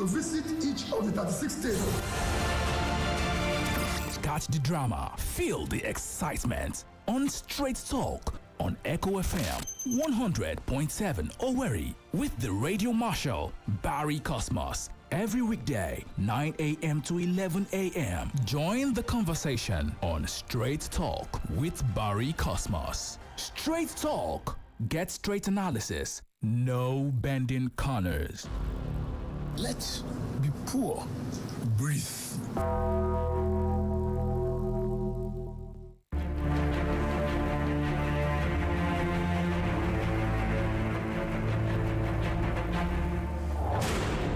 to visit each of the 36 states. Catch the drama, feel the excitement on Straight Talk on Echo FM 100.7 Owerri with the Radio Marshal Barry Cosmos. Every weekday, 9 a.m. to 11 a.m. Join the conversation on Straight Talk with Barry Cosmos. Straight Talk. Get straight analysis. No bending corners. Let's be poor. Breathe.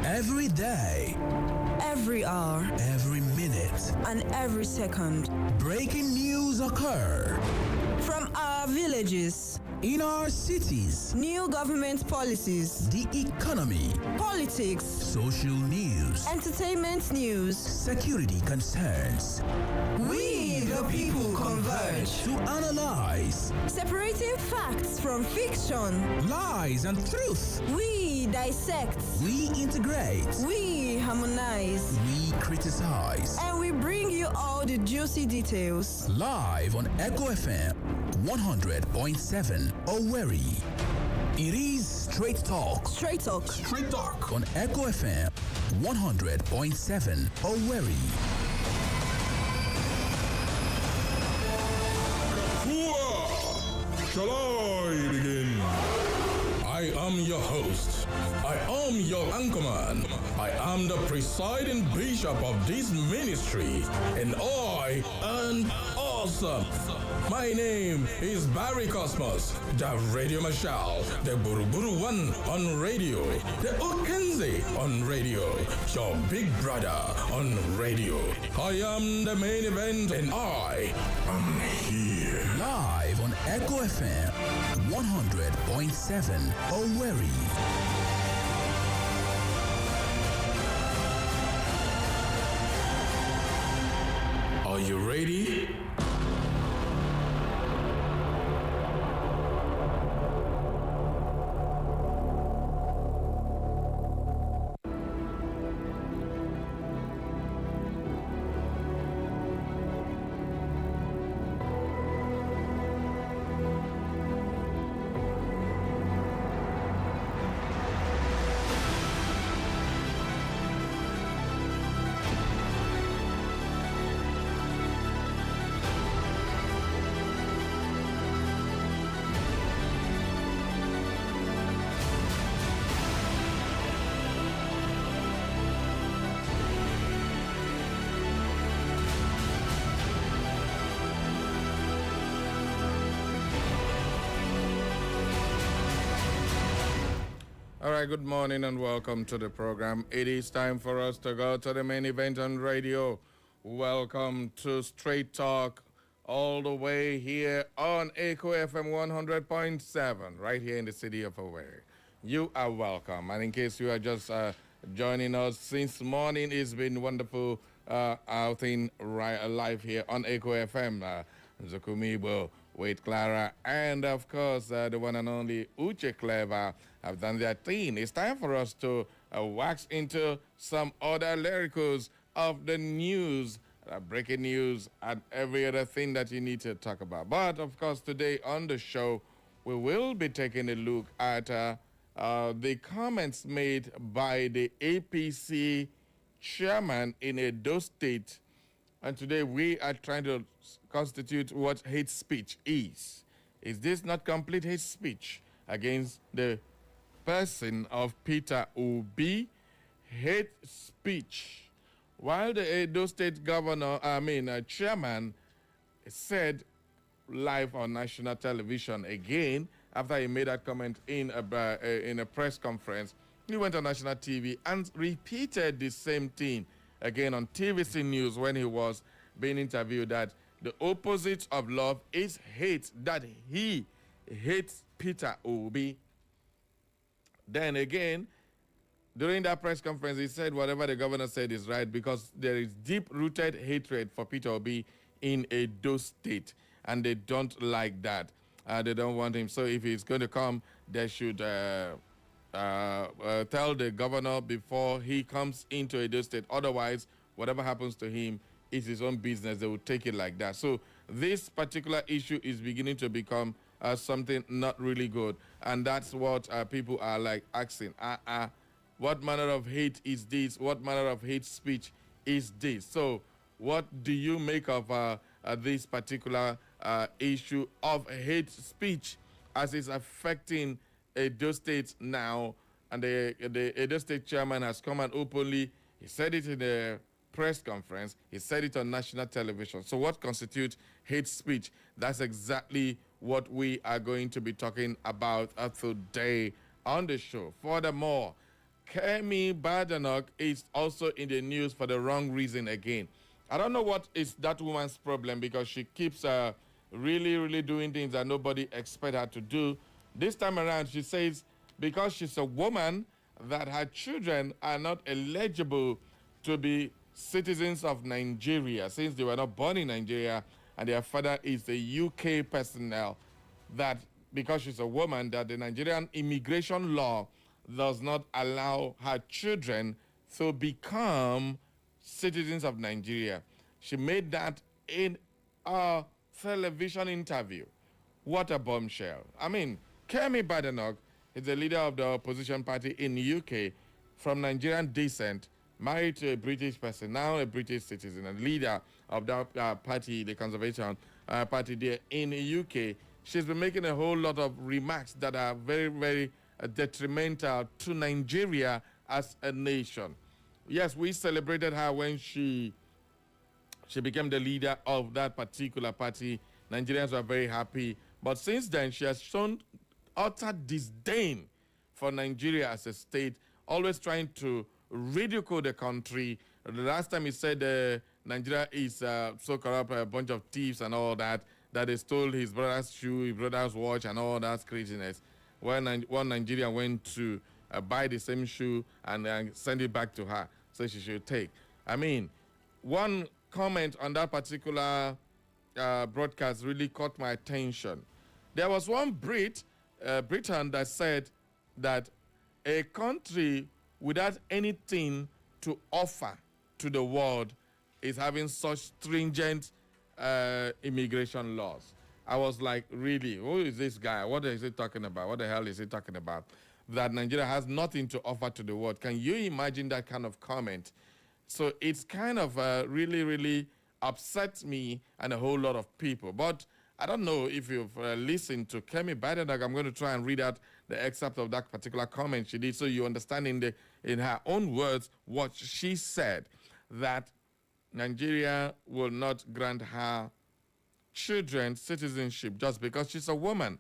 Every day, every hour, every minute, and every second, breaking news occur from our villages, in our cities, new government policies, the economy, politics, social news, entertainment news, security concerns. We the people converge to analyze, separating facts from fiction, lies and truth. We dissect, we integrate, we harmonize, we criticize, and we bring you all the juicy details. Live on Echo FM 100.7 Owerri. It is Straight Talk. Straight Talk. Straight Talk on Echo FM 100.7 Owerri. Shall I begin? I am your host. I am your anchorman. I am the presiding bishop of this ministry, and I am awesome. My name is Barry Cosmos, the Radio Marshal, the Buruburu One on radio, the Okenze on radio, your big brother on radio. I am the main event, and I am here. Live on Echo FM 100.7 Owerri. Are you ready? Good morning and welcome to the program. It is time for us to go to the main event on radio. Welcome to Straight Talk, all the way here on Echo FM 100.7, right here in the city of Owerri. You are welcome. And in case you are just joining us since morning, it's been wonderful outing live here on Echo FM. Zukumibo, Wade Clara, and of course the one and only Uche Clever have done their thing. It's time for us to wax into some other lyricals of the news, breaking news, and every other thing that you need to talk about. But of course today on the show, we will be taking a look at the comments made by the APC chairman in Edo State. And today we are trying to constitute what hate speech is. Is this not complete hate speech against the person of Peter Obi? Hate speech. While the Edo State chairman said live on national television again, after he made that comment in a press conference, he went on national TV and repeated the same thing again on TVC News when he was being interviewed, that the opposite of love is hate, that he hates Peter Obi. Then again, during that press conference, he said whatever the governor said is right because there is deep-rooted hatred for Peter Obi in Edo State, and they don't like that. They don't want him. So if he's going to come, they should tell the governor before he comes into Edo State. Otherwise, whatever happens to him is his own business. They will take it like that. So this particular issue is beginning to become something not really good. And that's what people are like asking. What manner of hate is this? What manner of hate speech is this? So what do you make of this particular issue of hate speech as it's affecting Edo State now? And the Edo State chairman has come and openly, he said it in a press conference, he said it on national television. So what constitutes hate speech? That's exactly what we are going to be talking about today on the show. Furthermore, Kemi Badenoch is also in the news for the wrong reason again. I don't know what is that woman's problem, because she keeps really doing things that nobody expect her to do. This time around, she says because she's a woman that her children are not eligible to be citizens of Nigeria since they were not born in Nigeria and their father is a UK personnel, that because she's a woman, that the Nigerian immigration law does not allow her children to become citizens of Nigeria. She made that in a television interview. What a bombshell. I mean, Kemi Badenoch is the leader of the opposition party in the UK, from Nigerian descent, married to a British person, now a British citizen, and leader of that party, the Conservative Party there in the UK. She's been making a whole lot of remarks that are very detrimental to Nigeria as a nation. Yes, we celebrated her when she became the leader of that particular party. Nigerians were very happy. But since then, she has shown utter disdain for Nigeria as a state, always trying to ridicule the country. The last time he said Nigeria is so corrupt, a bunch of thieves and all that, that they stole his brother's shoe, his brother's watch, and all that craziness. When one Nigerian went to buy the same shoe and send it back to her, so she should take. I mean, one comment on that particular broadcast really caught my attention. There was one Britain that said that a country without anything to offer to the world is having such stringent immigration laws. I was like, really, who is this guy? What is he talking about? What the hell is he talking about? That Nigeria has nothing to offer to the world. Can you imagine that kind of comment? So it's kind of really upsets me and a whole lot of people. But I don't know if you've listened to Kemi Badenoch. I'm going to try and read out the excerpt of that particular comment she did, so you understand in her own words what she said, that Nigeria will not grant her children citizenship just because she's a woman.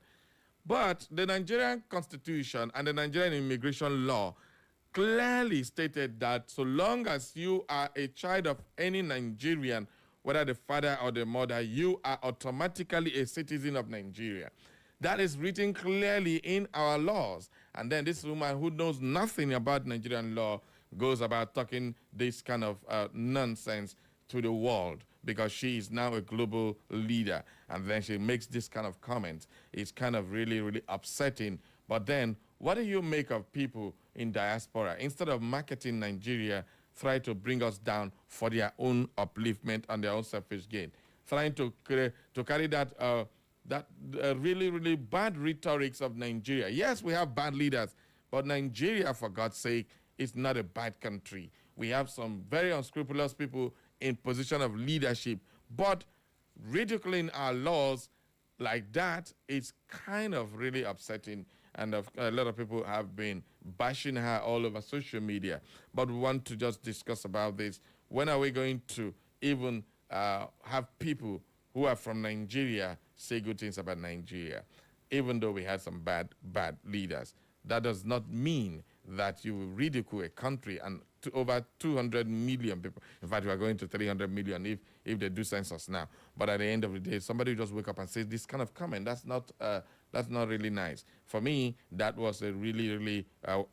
But the Nigerian Constitution and the Nigerian immigration law clearly stated that so long as you are a child of any Nigerian, whether the father or the mother, you are automatically a citizen of Nigeria. That is written clearly in our laws. And then this woman who knows nothing about Nigerian law goes about talking this kind of nonsense to the world because she is now a global leader. And then she makes this kind of comment. It's kind of really upsetting. But then what do you make of people in diaspora? Instead of marketing Nigeria, try to bring us down for their own upliftment and their own selfish gain. Trying to carry that really bad rhetorics of Nigeria. Yes, we have bad leaders, but Nigeria, for God's sake, is not a bad country. We have some very unscrupulous people in position of leadership, but ridiculing our laws like that is kind of really upsetting, and a lot of people have been bashing her all over social media. But we want to just discuss about this. When are we going to even have people who are from Nigeria say good things about Nigeria, even though we had some bad leaders? That does not mean that you will ridicule a country and over 200 million people. In fact, we are going to 300 million if they do census now. But at the end of the day, somebody just wake up and say this kind of comment. That's not really nice. For me, that was a really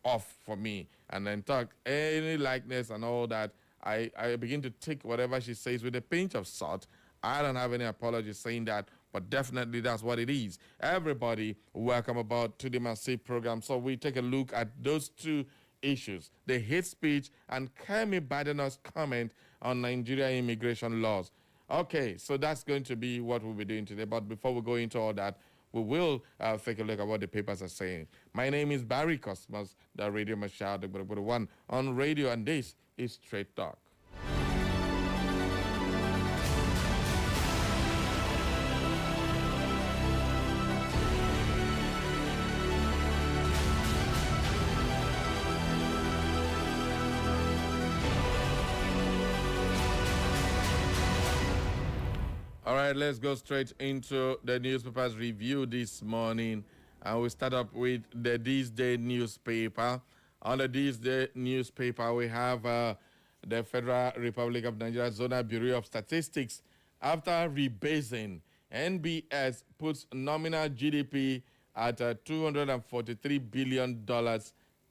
off for me. And then talk any likeness and all that, I begin to take whatever she says with a pinch of salt. I don't have any apology saying that, but definitely that's what it is. Everybody, welcome aboard to the Massive program. So we take a look at those two issues, the hate speech and Kemi Badenoch's comment on Nigeria immigration laws. Okay, so that's going to be what we'll be doing today. But before we go into all that, we will take a look at what the papers are saying. My name is Barry Cosmos, the radio marshal, the one on radio, and this is Straight Talk. All right, let's go straight into the newspaper's review this morning. And we start up with the This Day newspaper. On the This Day newspaper, we have the Federal Republic of Nigeria Zonal Bureau of Statistics. After rebasing, NBS puts nominal GDP at $243 billion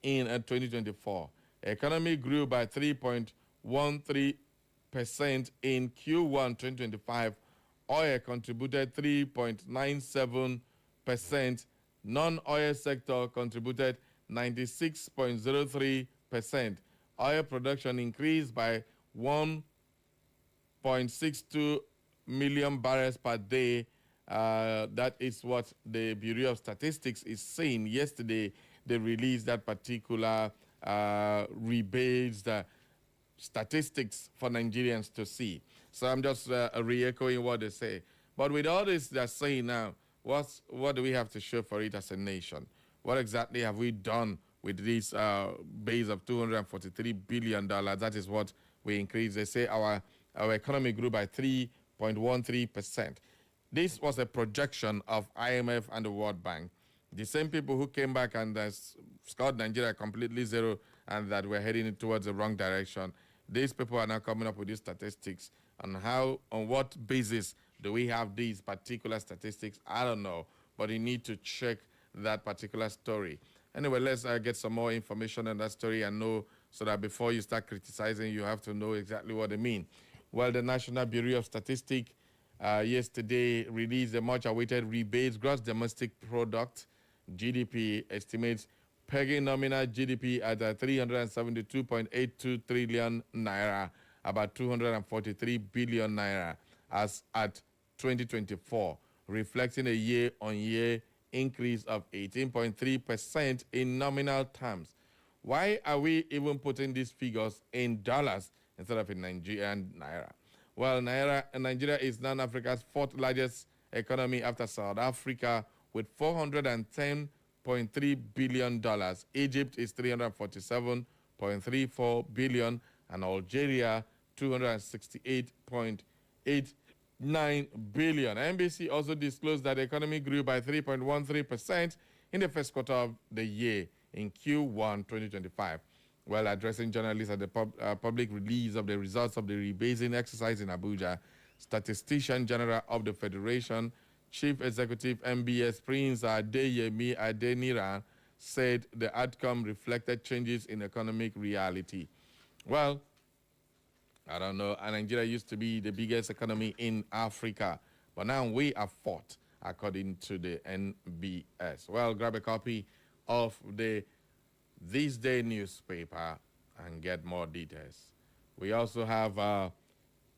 in 2024. Economy grew by 3.13% in Q1 2025. Oil contributed 3.97%. Non-oil sector contributed 96.03%. Oil production increased by 1.62 million barrels per day. That is what the Bureau of Statistics is saying. Yesterday, they released that particular rebased statistics for Nigerians to see. So I'm just re-echoing what they say. But with all this they're saying now, what do we have to show for it as a nation? What exactly have we done with this base of $243 billion? That is what we increased. They say our economy grew by 3.13%. This was a projection of IMF and the World Bank. The same people who came back and scored Nigeria completely zero and that we're heading towards the wrong direction. These people are now coming up with these statistics. On what basis do we have these particular statistics? I don't know, but you need to check that particular story. Anyway, let's get some more information on that story and know, so that before you start criticizing, you have to know exactly what they mean. Well, the National Bureau of Statistics yesterday released a much-awaited rebased gross domestic product, GDP, estimates pegging nominal GDP at 372.82 trillion naira, about 243 billion naira, as at 2024, reflecting a year-on-year increase of 18.3% in nominal terms. Why are we even putting these figures in dollars instead of in Nigerian naira? Well, Nigeria is now Africa's fourth largest economy after South Africa with $410.3 billion. Egypt is $347.34 billion, and Algeria $268.89 billion. NBC also disclosed that the economy grew by 3.13% in the first quarter of the year in Q1 2025. While addressing journalists at the public release of the results of the rebasing exercise in Abuja, Statistician General of the Federation, Chief Executive MBS Prince Adeyemi Adeniran, said the outcome reflected changes in economic reality. Well, I don't know, Nigeria used to be the biggest economy in Africa, but now we are fourth, according to the NBS. Well, grab a copy of the This Day newspaper and get more details. We also have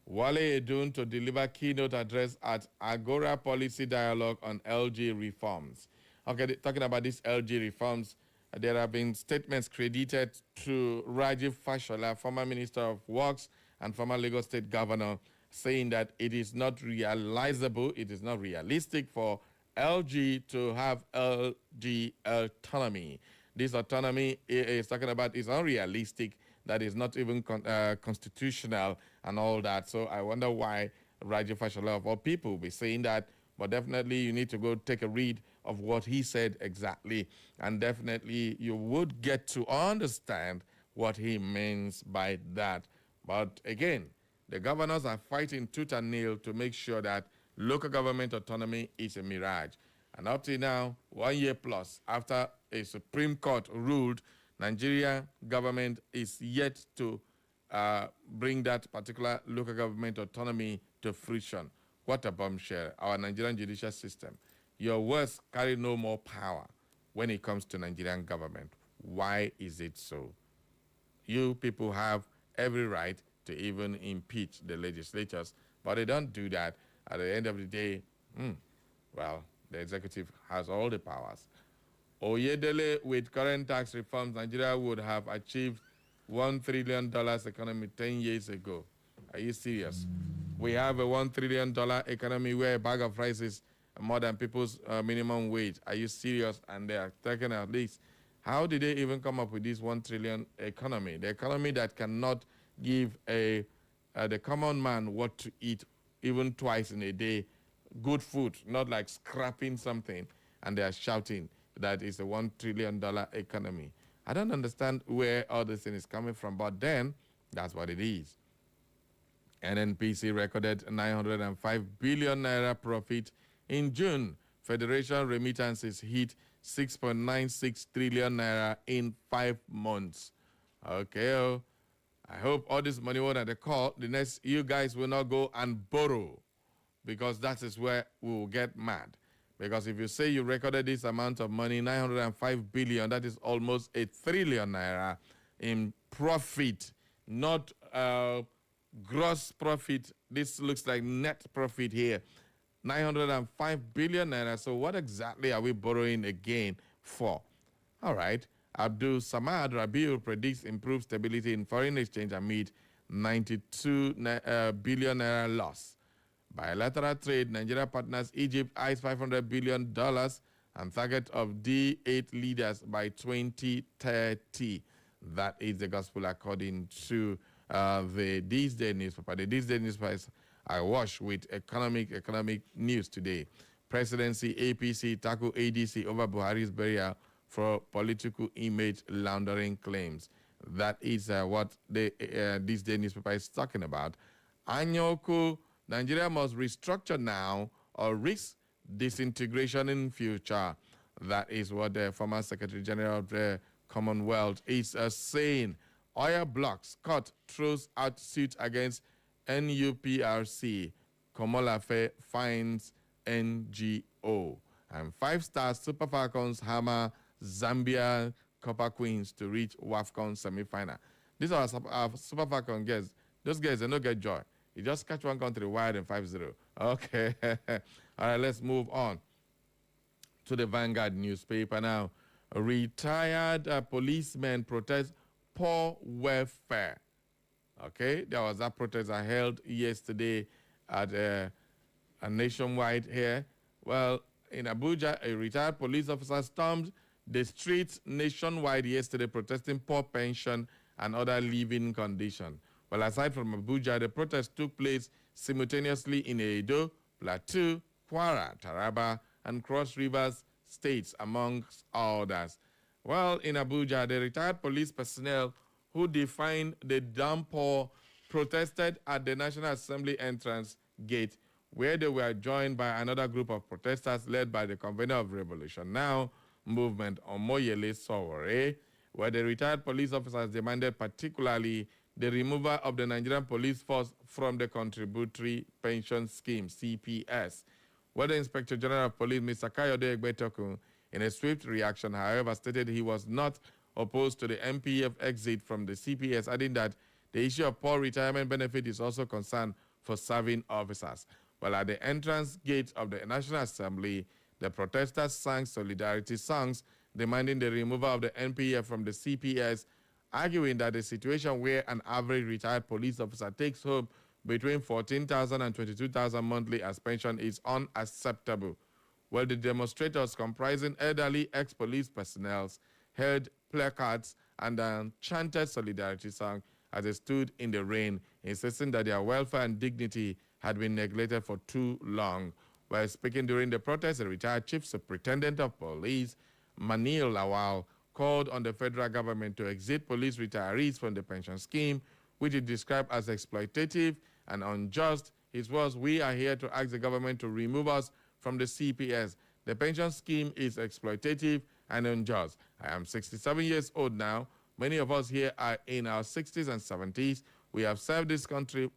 Wale Edun to deliver keynote address at Agora Policy Dialogue on LG reforms. Okay, talking about these LG reforms, there have been statements credited to Rajiv Fashola, former Minister of Works and former Lagos State Governor, saying that it is not realizable, it is not realistic for LG to have LG autonomy. This autonomy is talking about is unrealistic, that is not even constitutional and all that. So I wonder why Rajiv Fashola of all people will be saying that, but definitely you need to go take a read of what he said exactly, and definitely you would get to understand what he means by that. But again, the governors are fighting tooth and nail to make sure that local government autonomy is a mirage. And up to now, 1 year plus after a Supreme Court ruled, Nigeria government is yet to bring that particular local government autonomy to fruition. What a bombshell. Our Nigerian judicial system. Your words carry no more power when it comes to Nigerian government. Why is it so? You people have every right to even impeach the legislators, but they don't do that. At the end of the day, well, the executive has all the powers. Oyedele, with current tax reforms, Nigeria would have achieved $1 trillion economy 10 years ago. Are you serious? We have a $1 trillion economy where a bag of rice is more than people's minimum wage. Are you serious? And they are taking at least. How did they even come up with this 1 trillion economy? The economy that cannot give the common man what to eat even twice in a day, good food, not like scrapping something, and they are shouting that it's a $1 trillion economy. I don't understand where all this thing is coming from, but then that's what it is. NNPC recorded 905 billion naira profit in June. Federation remittances hit 6.96 trillion naira in 5 months. Okay, I hope all this money when they call, the next you guys will not go and borrow, because that is where we will get mad. Because if you say you recorded this amount of money, 905 billion, that is almost a trillion naira in profit, not gross profit. This looks like net profit here. 905 billion naira. So what exactly are we borrowing again for? All right. Abdul Samad Rabiu predicts improved stability in foreign exchange amid 92 billion naira loss. Bilateral trade, Nigeria partners Egypt eyes $500 billion and target of D8 leaders by 2030. That is the gospel according to the These Day newspaper. The These Day newspaper is awash with economic news today. Presidency APC tackle ADC over Buhari's burial for political image laundering claims. That is what the These Day newspaper is talking about. Anyoku, Nigeria must restructure now or risk disintegration in future. That is what the former Secretary General of the Commonwealth is saying. Oil blocks court throws out suit against NUPRC. Komolafe finds NGO. And 5-star Super Falcons hammer Zambia Copper Queens to reach WAFCON semi-final. These are our Super Falcon guys. Those guys, they don't get joy. You just catch one country wide and 5-0. Okay. All right, let's move on to the Vanguard newspaper now. Retired policemen protest poor welfare. Okay, there was that protest I held yesterday at a nationwide here. Well, in Abuja, a retired police officer stormed the streets nationwide yesterday protesting poor pension and other living conditions. Well, aside from Abuja, the protest took place simultaneously in Edo, Plateau, Kwara, Taraba, and Cross Rivers states, amongst others. Well, in Abuja, the retired police personnel who defined the damn poor protested at the National Assembly entrance gate, where they were joined by another group of protesters led by the convener of Revolution Now movement, Omoyele Sowore, where the retired police officers demanded particularly the removal of the Nigerian police force from the Contributory Pension Scheme, CPS. Where the Inspector General of Police, Mr. Kayode Egbetokun, in a swift reaction, however, stated he was not opposed to the MPF exit from the CPS, adding that the issue of poor retirement benefit is also concern for serving officers. Well, at the entrance gate of the National Assembly, the protesters sang solidarity songs demanding the removal of the NPF from the CPS, arguing that the situation where an average retired police officer takes home between $14,000 and $22,000 monthly as pension is unacceptable. Well, the demonstrators, comprising elderly ex-police personnel, held placards and chanted solidarity song as they stood in the rain, insisting that their welfare and dignity had been neglected for too long. While speaking during the protest, the retired chief superintendent of police, Manil Lawal, called on the federal government to exit police retirees from the pension scheme, which he described as exploitative and unjust. His words, "We are here to ask the government to remove us from the CPS. The pension scheme is exploitative and unjust. I am 67 years old now. Many of us here are in our 60s and 70s. We have served this country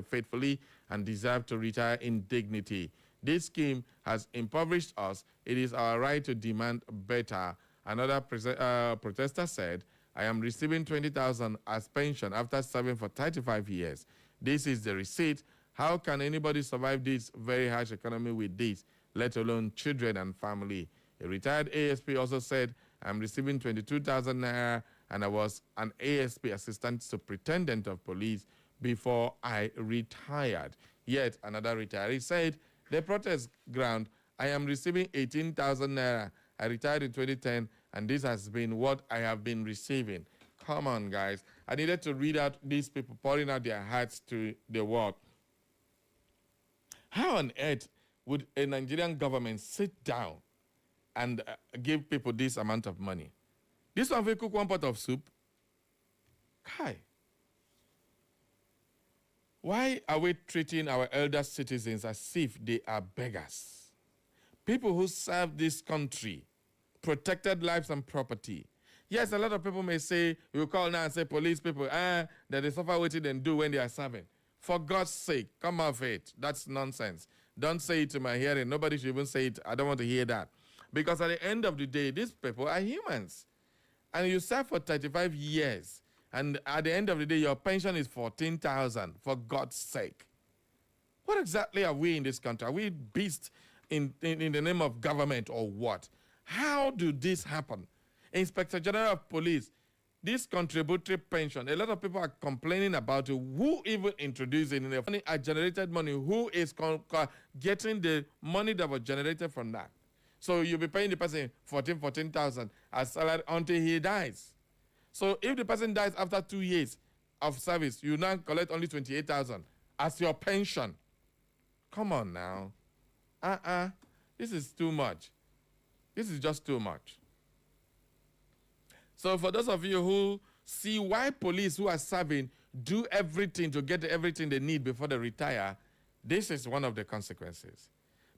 faithfully and deserve to retire in dignity. This scheme has impoverished us. It is our right to demand better. Another protester said, I am receiving 20,000 as pension after serving for 35 years. This is the receipt. How can anybody survive this very harsh economy with this, let alone children and family? A retired ASP also said, I'm receiving 22,000 naira and I was an ASP assistant superintendent of police before I retired. Yet another retiree said, the protest ground, I am receiving 18,000 naira. I retired in 2010 and this has been what I have been receiving. Come on, guys. I needed to read out these people pouring out their hearts to the world. How on earth would a Nigerian government sit down and give people this amount of money? This one will cook one pot of soup. Kai. Why are we treating our elder citizens as if they are beggars? People who serve this country, protected lives and property. Yes, a lot of people may say, you call now and say police people, that they suffer what they do when they are serving. For God's sake, come off it. That's nonsense. Don't say it to my hearing. Nobody should even say it. I don't want to hear that. Because at the end of the day, these people are humans. And you serve for 35 years. And at the end of the day, your pension is 14,000. For God's sake. What exactly are we in this country? Are we beasts in the name of government or what? How do this happen? Inspector General of Police, this contributory pension, a lot of people are complaining about it. Who even introduced it? In the money, generated money, who is getting the money that was generated from that? So you'll be paying the person 14,000 as salary until he dies. So if the person dies after 2 years of service, you now collect only 28,000 as your pension. Come on now. This is too much. This is just too much. So for those of you who see why police who are serving do everything to get everything they need before they retire, this is one of the consequences.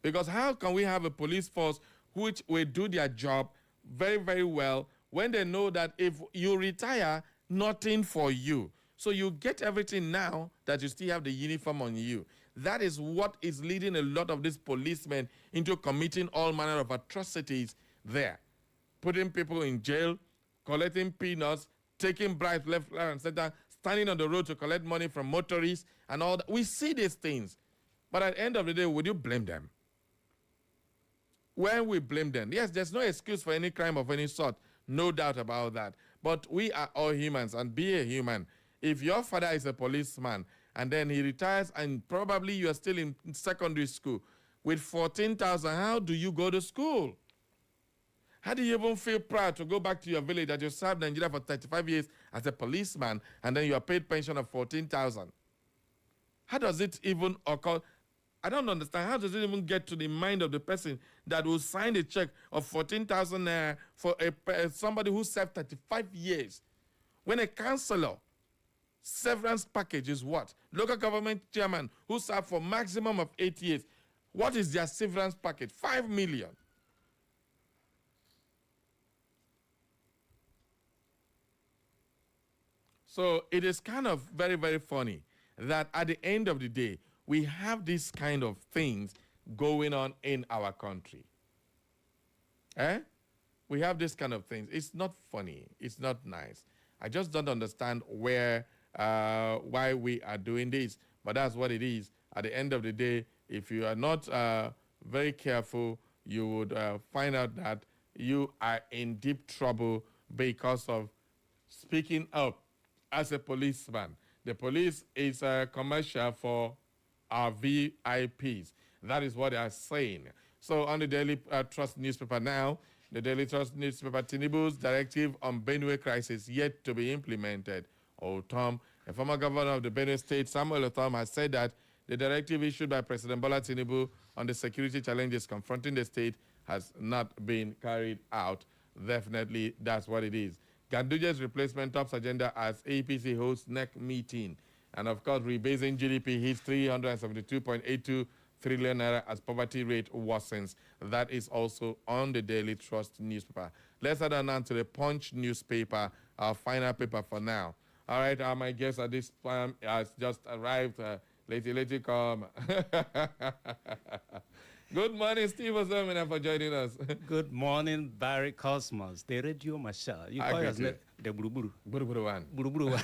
Because how can we have a police force which will do their job very, very well when they know that if you retire, nothing for you. So you get everything now that you still have the uniform on you. That is what is leading a lot of these policemen into committing all manner of atrocities there. Putting people in jail, collecting peanuts, taking bribes left, right, and center, standing on the road to collect money from motorists and all that. We see these things. But at the end of the day, would you blame them? When we blame them, yes, there's no excuse for any crime of any sort. No doubt about that. But we are all humans, and be a human. If your father is a policeman and then he retires and probably you are still in secondary school with 14,000, how do you go to school? How do you even feel proud to go back to your village that you served Nigeria for 35 years as a policeman and then you are paid pension of 14,000? How does it even occur? I don't understand. How does it even get to the mind of the person that will sign a check of 14,000 naira for somebody who served 35 years? When a councillor, severance package is what? Local government chairman who served for maximum of 8 years. What is their severance package? 5 million. So it is kind of very, very funny that at the end of the day, we have these kind of things going on in our country. We have this kind of things. It's not funny. It's not nice. I just don't understand why we are doing this. But that's what it is. At the end of the day, if you are not very careful, you would find out that you are in deep trouble because of speaking up as a policeman. The police is a commercial for our VIPs. That is what they are saying. So on the Daily Trust newspaper now, the Daily Trust newspaper, Tinubu's directive on Benue crisis yet to be implemented. Tom, a former governor of the Benue state, Samuel Otom, has said that the directive issued by President Bola Tinubu on the security challenges confronting the state has not been carried out. Definitely, that's what it is. Ganduje's replacement tops agenda as APC hosts NEC meeting. And of course, rebasing GDP hits 372.82 trillion naira as poverty rate worsens. That is also on the Daily Trust newspaper. Let's head on to the Punch newspaper, our final paper for now. All right, my guest at this time has just arrived. Lady, come. Good morning, Steve Ozomina, for joining us. Good morning, Barry Cosmos, the radio marshal. You call us the Buruburu. Buruburu one. Buruburu one.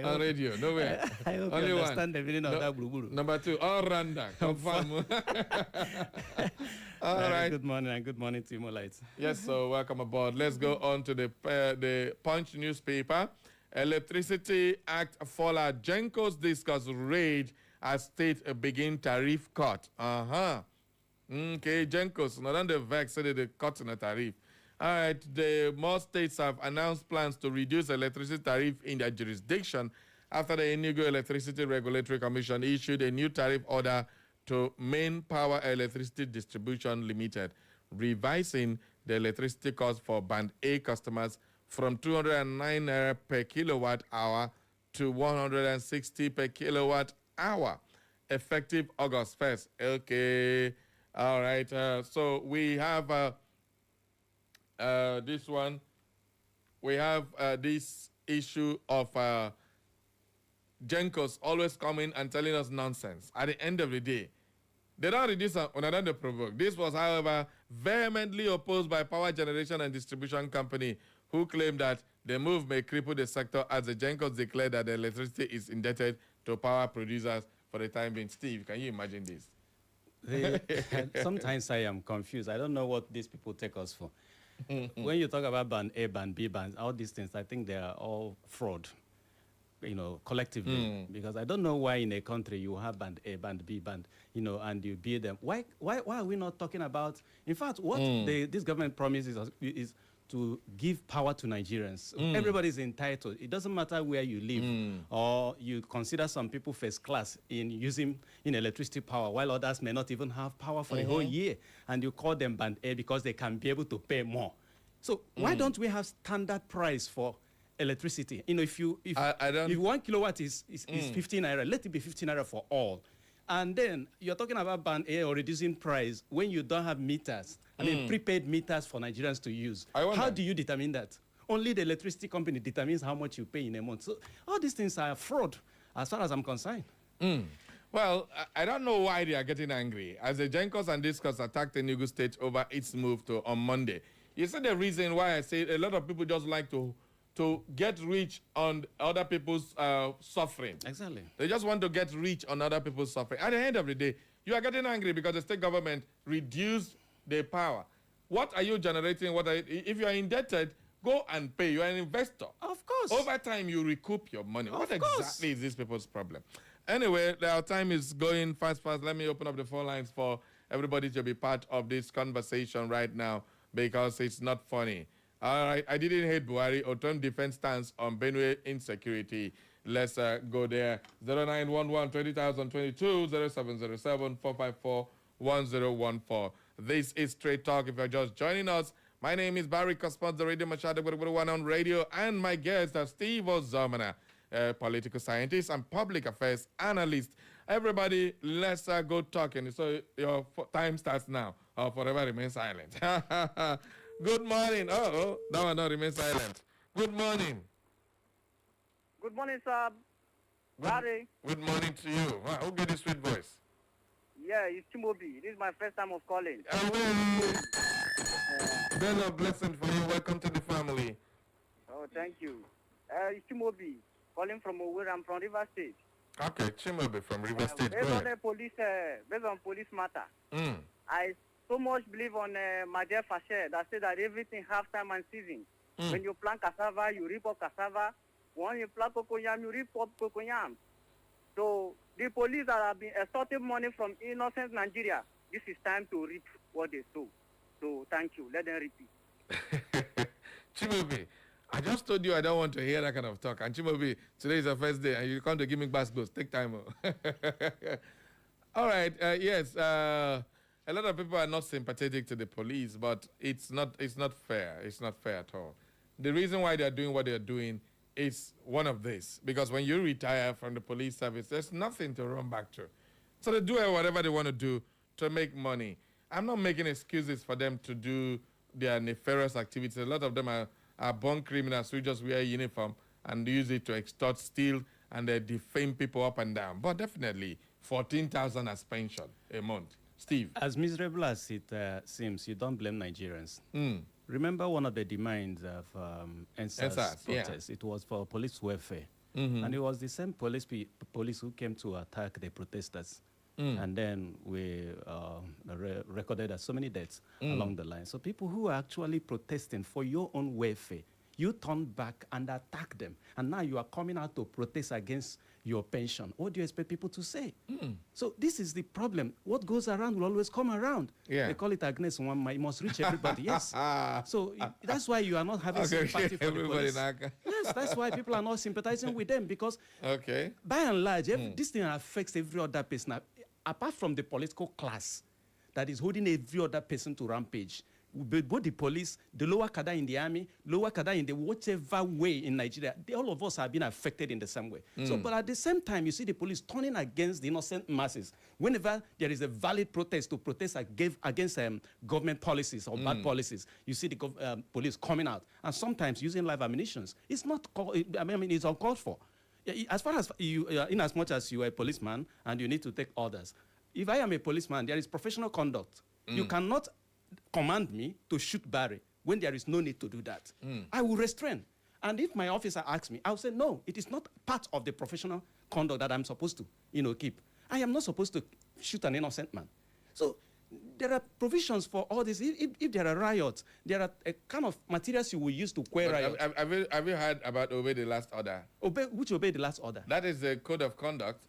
On radio, nowhere. I hope Only you one. understand the meaning of that Buruburu. Number 2, all randa. Confirm. All right. Good morning and good morning to Imolites. Yes, so welcome aboard. Let's go on to the Punch newspaper. Electricity Act faller. Genco's discuss rage as state begin tariff cut. Okay, Genco's not on the vex said they cut in a tariff. All right, the more states have announced plans to reduce electricity tariff in their jurisdiction after the Enugu Electricity Regulatory Commission issued a new tariff order to Main Power Electricity Distribution Limited, revising the electricity cost for Band A customers from 209 naira per kilowatt hour to 160 per kilowatt hour, effective August 1st. Okay, all right. So we have this one. We have this issue of Gencos always coming and telling us nonsense. At the end of the day, they don't reduce on another provoke. This was, however, vehemently opposed by Power Generation and Distribution Company, who claimed that the move may cripple the sector as the Gencos declared that the electricity is indebted to power producers for the time being. Steve, can you imagine this? Sometimes I am confused. I don't know what these people take us for. When you talk about Band A, Band B, Band, all these things, I think they are all fraud, collectively. Because I don't know why in a country you have Band A, Band B, Band, and you build them. Why are we not talking about, in fact, what this government promises is to give power to Nigerians. Everybody is entitled. It doesn't matter where you live, or you consider some people first class in using electricity power, while others may not even have power for a whole year, and you call them Band A because they can be able to pay more. So why don't we have standard price for electricity? If 1 kilowatt is 15 naira, let it be 15 naira for all. And then you're talking about Band A or reducing price when you don't have meters. Prepaid meters for Nigerians to use. How do you determine that? Only the electricity company determines how much you pay in a month. So all these things are fraud, as far as I'm concerned. Well, I don't know why they are getting angry, as the Gencos and Discos attacked the Enugu State over its move on Monday. You see the reason why I say a lot of people just like to get rich on other people's suffering. Exactly. They just want to get rich on other people's suffering. At the end of the day, you are getting angry because the state government reduced their power. What are you generating? If you are indebted, go and pay. You are an investor. Of course. Over time, you recoup your money. What course. exactly is this people's problem? Anyway, our time is going fast. Let me open up the phone lines for everybody to be part of this conversation right now, because it's not funny. All right, I didn't hate Buhari or turn defense stance on Benue insecurity. Let's go there. 0911-20,022, 0707-454-1014. This is Straight Talk. If you're just joining us, my name is Barry Cosmos, the radio Machado one on radio, and my guest is Steve Ozomina, political scientist and public affairs analyst. Everybody, let's go talking. So your time starts now. Forever remain silent. Good morning. Oh, that one not remain silent. Good morning. Good morning, sir. Barry. Good morning to you. Wow, who get this sweet voice? Yeah, it's Chimobi. This is my first time of calling. Hello. Bella, blessing for you. Welcome to the family. Oh, thank you. It's Chimobi, calling from Owerri. I'm from River State. Okay, Chimobi from River State. Based on police matter, I so much believe on my dear Fasher that said that everything have time and season. When you plant cassava, you reap up cassava. When you plant cocoyam, you reap up cocoyam. So the police that have been extorting money from innocent Nigeria, this is time to reap what they sow. So thank you. Let them reap it. Chimobi, I just told you I don't want to hear that kind of talk. And Chimobi, today is the first day, and you come to give me baskets. Take time. All right. Yes. A lot of people are not sympathetic to the police, but it's not fair. It's not fair at all. The reason why they are doing what they are doing is one of this. Because when you retire from the police service, there's nothing to run back to. So they do whatever they want to do to make money. I'm not making excuses for them to do their nefarious activities. A lot of them are are born criminals who just wear a uniform and use it to extort, steal, and defame people up and down. But definitely, 14,000 as pension a month. Steve. As miserable as it seems, you don't blame Nigerians. Remember one of the demands of NSAS protest? Yeah. It was for police welfare. And it was the same police who came to attack the protesters. And then we recorded so many deaths along the line. So people who are actually protesting for your own welfare, you turn back and attack them. And now you are coming out to protest against your pension. What do you expect people to say? So this is the problem. What goes around will always come around. Yeah. They call it Agnes one. It must reach everybody. Yes. So that's why you are not having sympathy for the police. Yes, that's why people are not sympathizing with them, because by and large, this thing affects every other person. Apart from the political class that is holding every other person to rampage, both the police, the lower cadre in the army, lower cadre in the whatever way in Nigeria, all of us have been affected in the same way. So, but at the same time, you see the police turning against the innocent masses. Whenever there is a valid protest to protest against government policies or bad policies, you see the police coming out and sometimes using live ammunition. It's not, it's uncalled for. As far as you, in as much as you are a policeman and you need to take orders, if I am a policeman, there is professional conduct. You cannot command me to shoot Barry when there is no need to do that. I will restrain. And if my officer asks me, I'll say, no, it is not part of the professional conduct that I'm supposed to, keep. I am not supposed to shoot an innocent man. So there are provisions for all this. If there are riots, there are a kind of materials you will use to quell riots. Have you heard about obey the last order? Which obey the last order? That is the code of conduct.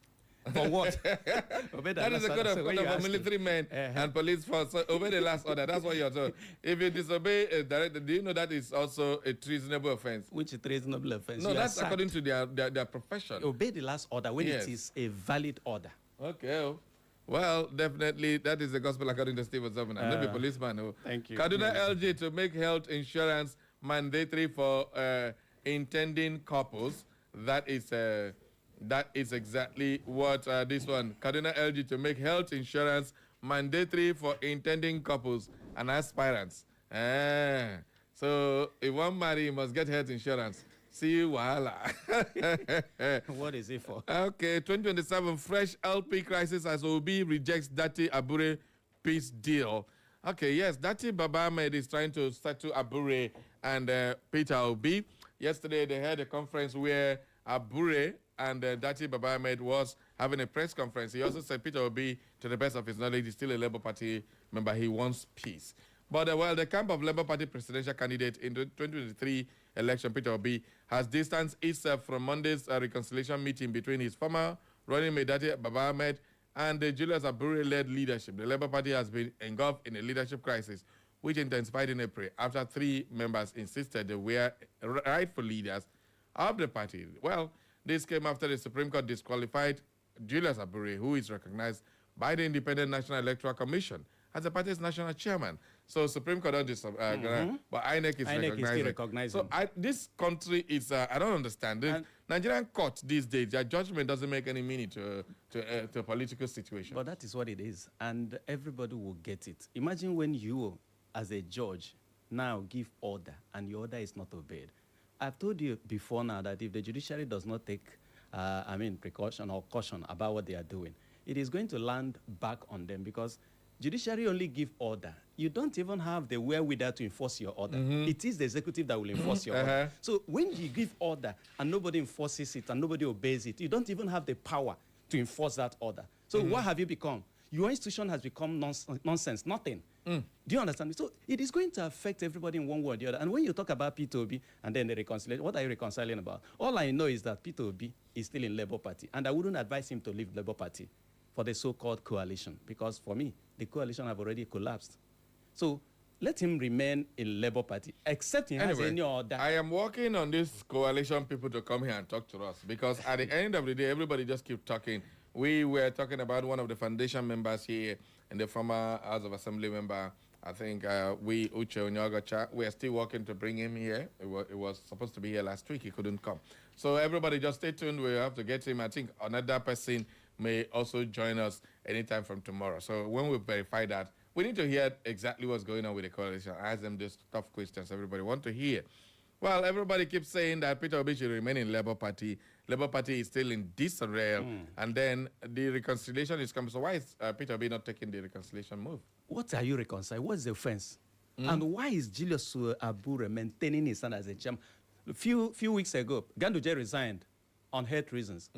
For what? That is the code of conduct for military men and police force. So obey the last order. That's what you're told. If you disobey a directive, do you know that is also a treasonable offense? Which is treasonable offense? No, that's according to their profession. Obey the last order when it is a valid order. Okay. Well, definitely, that is the gospel according to Steve Ozobin. I'm not a policeman. Thank you. Kaduna LG to make health insurance mandatory for intending couples. That is exactly what this one. Kaduna LG to make health insurance mandatory for intending couples and aspirants. So if one marry, you must get health insurance. See wahala. What is it for? Okay, 2027 fresh LP crisis as Obi rejects Dati Abure peace deal. Okay, yes, Dati Baba Ahmed is trying to settle Abure and Peter Obi. Yesterday they had a conference where Abure and Dati Baba Ahmed was having a press conference. He also said Peter Obi, to the best of his knowledge, is still a Labour Party member. He wants peace. But the camp of Labour Party presidential candidate in the 2023 election, Peter Obi, has distanced itself from Monday's reconciliation meeting between his former running mate Dati Baba Ahmed and the Julius Abure-led leadership. The Labour Party has been engulfed in a leadership crisis, which intensified in April after 3 members insisted they were rightful leaders of the party. Well, this came after the Supreme Court disqualified Julius Abure, who is recognized by the Independent National Electoral Commission as the party's national chairman. So Supreme Court don't but INEC is recognizing. So this country is, I don't understand. The Nigerian court these days, their judgment doesn't make any meaning to a political situation. But that is what it is, and everybody will get it. Imagine when you, as a judge, now give order, and your order is not obeyed. I've told you before now that if the judiciary does not take, precaution or caution about what they are doing, it is going to land back on them, because judiciary only give order. You don't even have the wherewithal to enforce your order. It is the executive that will enforce your order. So when you give order and nobody enforces it and nobody obeys it, you don't even have the power to enforce that order. So what have you become? Your institution has become nonsense, nothing. Do you understand? So it is going to affect everybody in one way or the other. And when you talk about P2B and then the reconciliation, what are you reconciling about? All I know is that P2B is still in Labour Party, and I wouldn't advise him to leave Labour Party for the so-called coalition, because for me, the coalition have already collapsed. So let him remain in Labour Party, except he has any other. I am working on this coalition people to come here and talk to us, because at the end of the day, everybody just keep talking. We were talking about one of the foundation members here and the former House of Assembly member. I think Uche Onyogacha, we are still working to bring him here. It was supposed to be here last week. He couldn't come. So everybody just stay tuned. We have to get him. I think another person may also join us anytime from tomorrow. So when we verify that, we need to hear exactly what's going on with the coalition. Ask them these tough questions everybody want to hear. Well, everybody keeps saying that Peter Obi should remain in Labour Party. Labour Party is still in disarray, and then the reconciliation is coming. So why is Peter Obi not taking the reconciliation move? What are you reconciling? What's the offense? And why is Julius Abure maintaining his son as a chairman? A few weeks ago, Ganduje resigned on health reasons.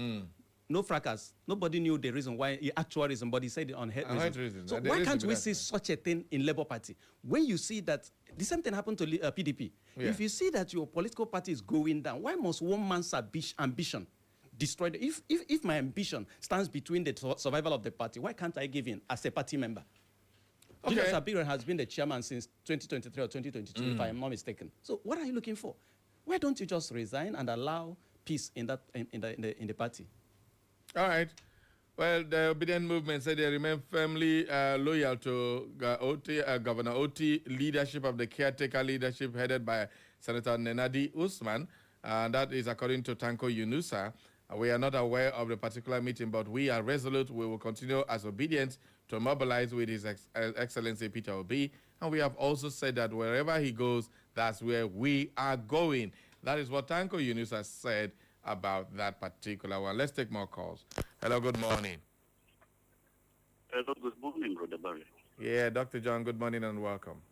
No fracas. Nobody knew the reason why, the actual reason, but he said it on health reasons. So why can't we see such a thing in Labour Party? When you see that, the same thing happened to PDP. Yeah. If you see that your political party is going down, why must one man's ambition destroy the, if my ambition stands between the survival of the party, why can't I give in as a party member? Okay. Julius Abire has been the chairman since 2023 or 2022, if I am not mistaken. So what are you looking for? Why don't you just resign and allow peace in the party? All right. Well, the Obedient Movement said they remain firmly loyal to Governor Oti leadership of the caretaker leadership headed by Senator Nenadi Usman. That is according to Tanko Yunusa. We are not aware of the particular meeting, but we are resolute. We will continue as obedient to mobilize with His Excellency Peter Obi. And we have also said that wherever he goes, that's where we are going. That is what Tanko Yunusa said about that particular one. Let's take more calls. Hello, good morning. Hello, good morning, Brother Barry. Yeah, Dr. John, good morning and welcome.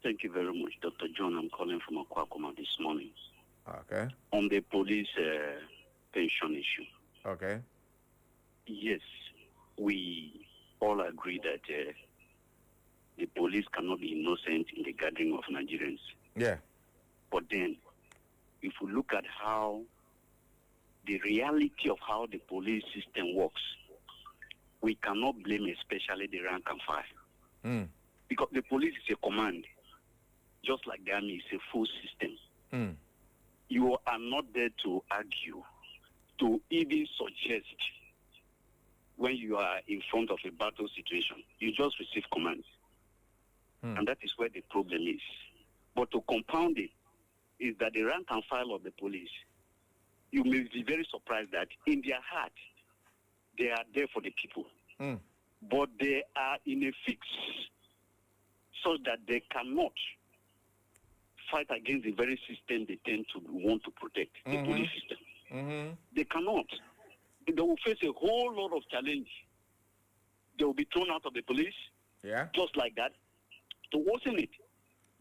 Thank you very much, Dr. John. I'm calling from Akwakoma this morning. Okay. On the police pension issue. Okay. Yes, we all agree that the police cannot be innocent in the gathering of Nigerians. Yeah. But then, if we look at how the reality of how the police system works, we cannot blame especially the rank and file. Because the police is a command, just like the army is a full system. You are not there to argue, to even suggest when you are in front of a battle situation. You just receive commands. And that is where the problem is. But to compound it, is that the rank and file of the police, you may be very surprised that in their heart, they are there for the people. But they are in a fix so that they cannot fight against the very system they tend to want to protect, the police system. They cannot. They will face a whole lot of challenge. They will be thrown out of the police, just like that. To worsen it,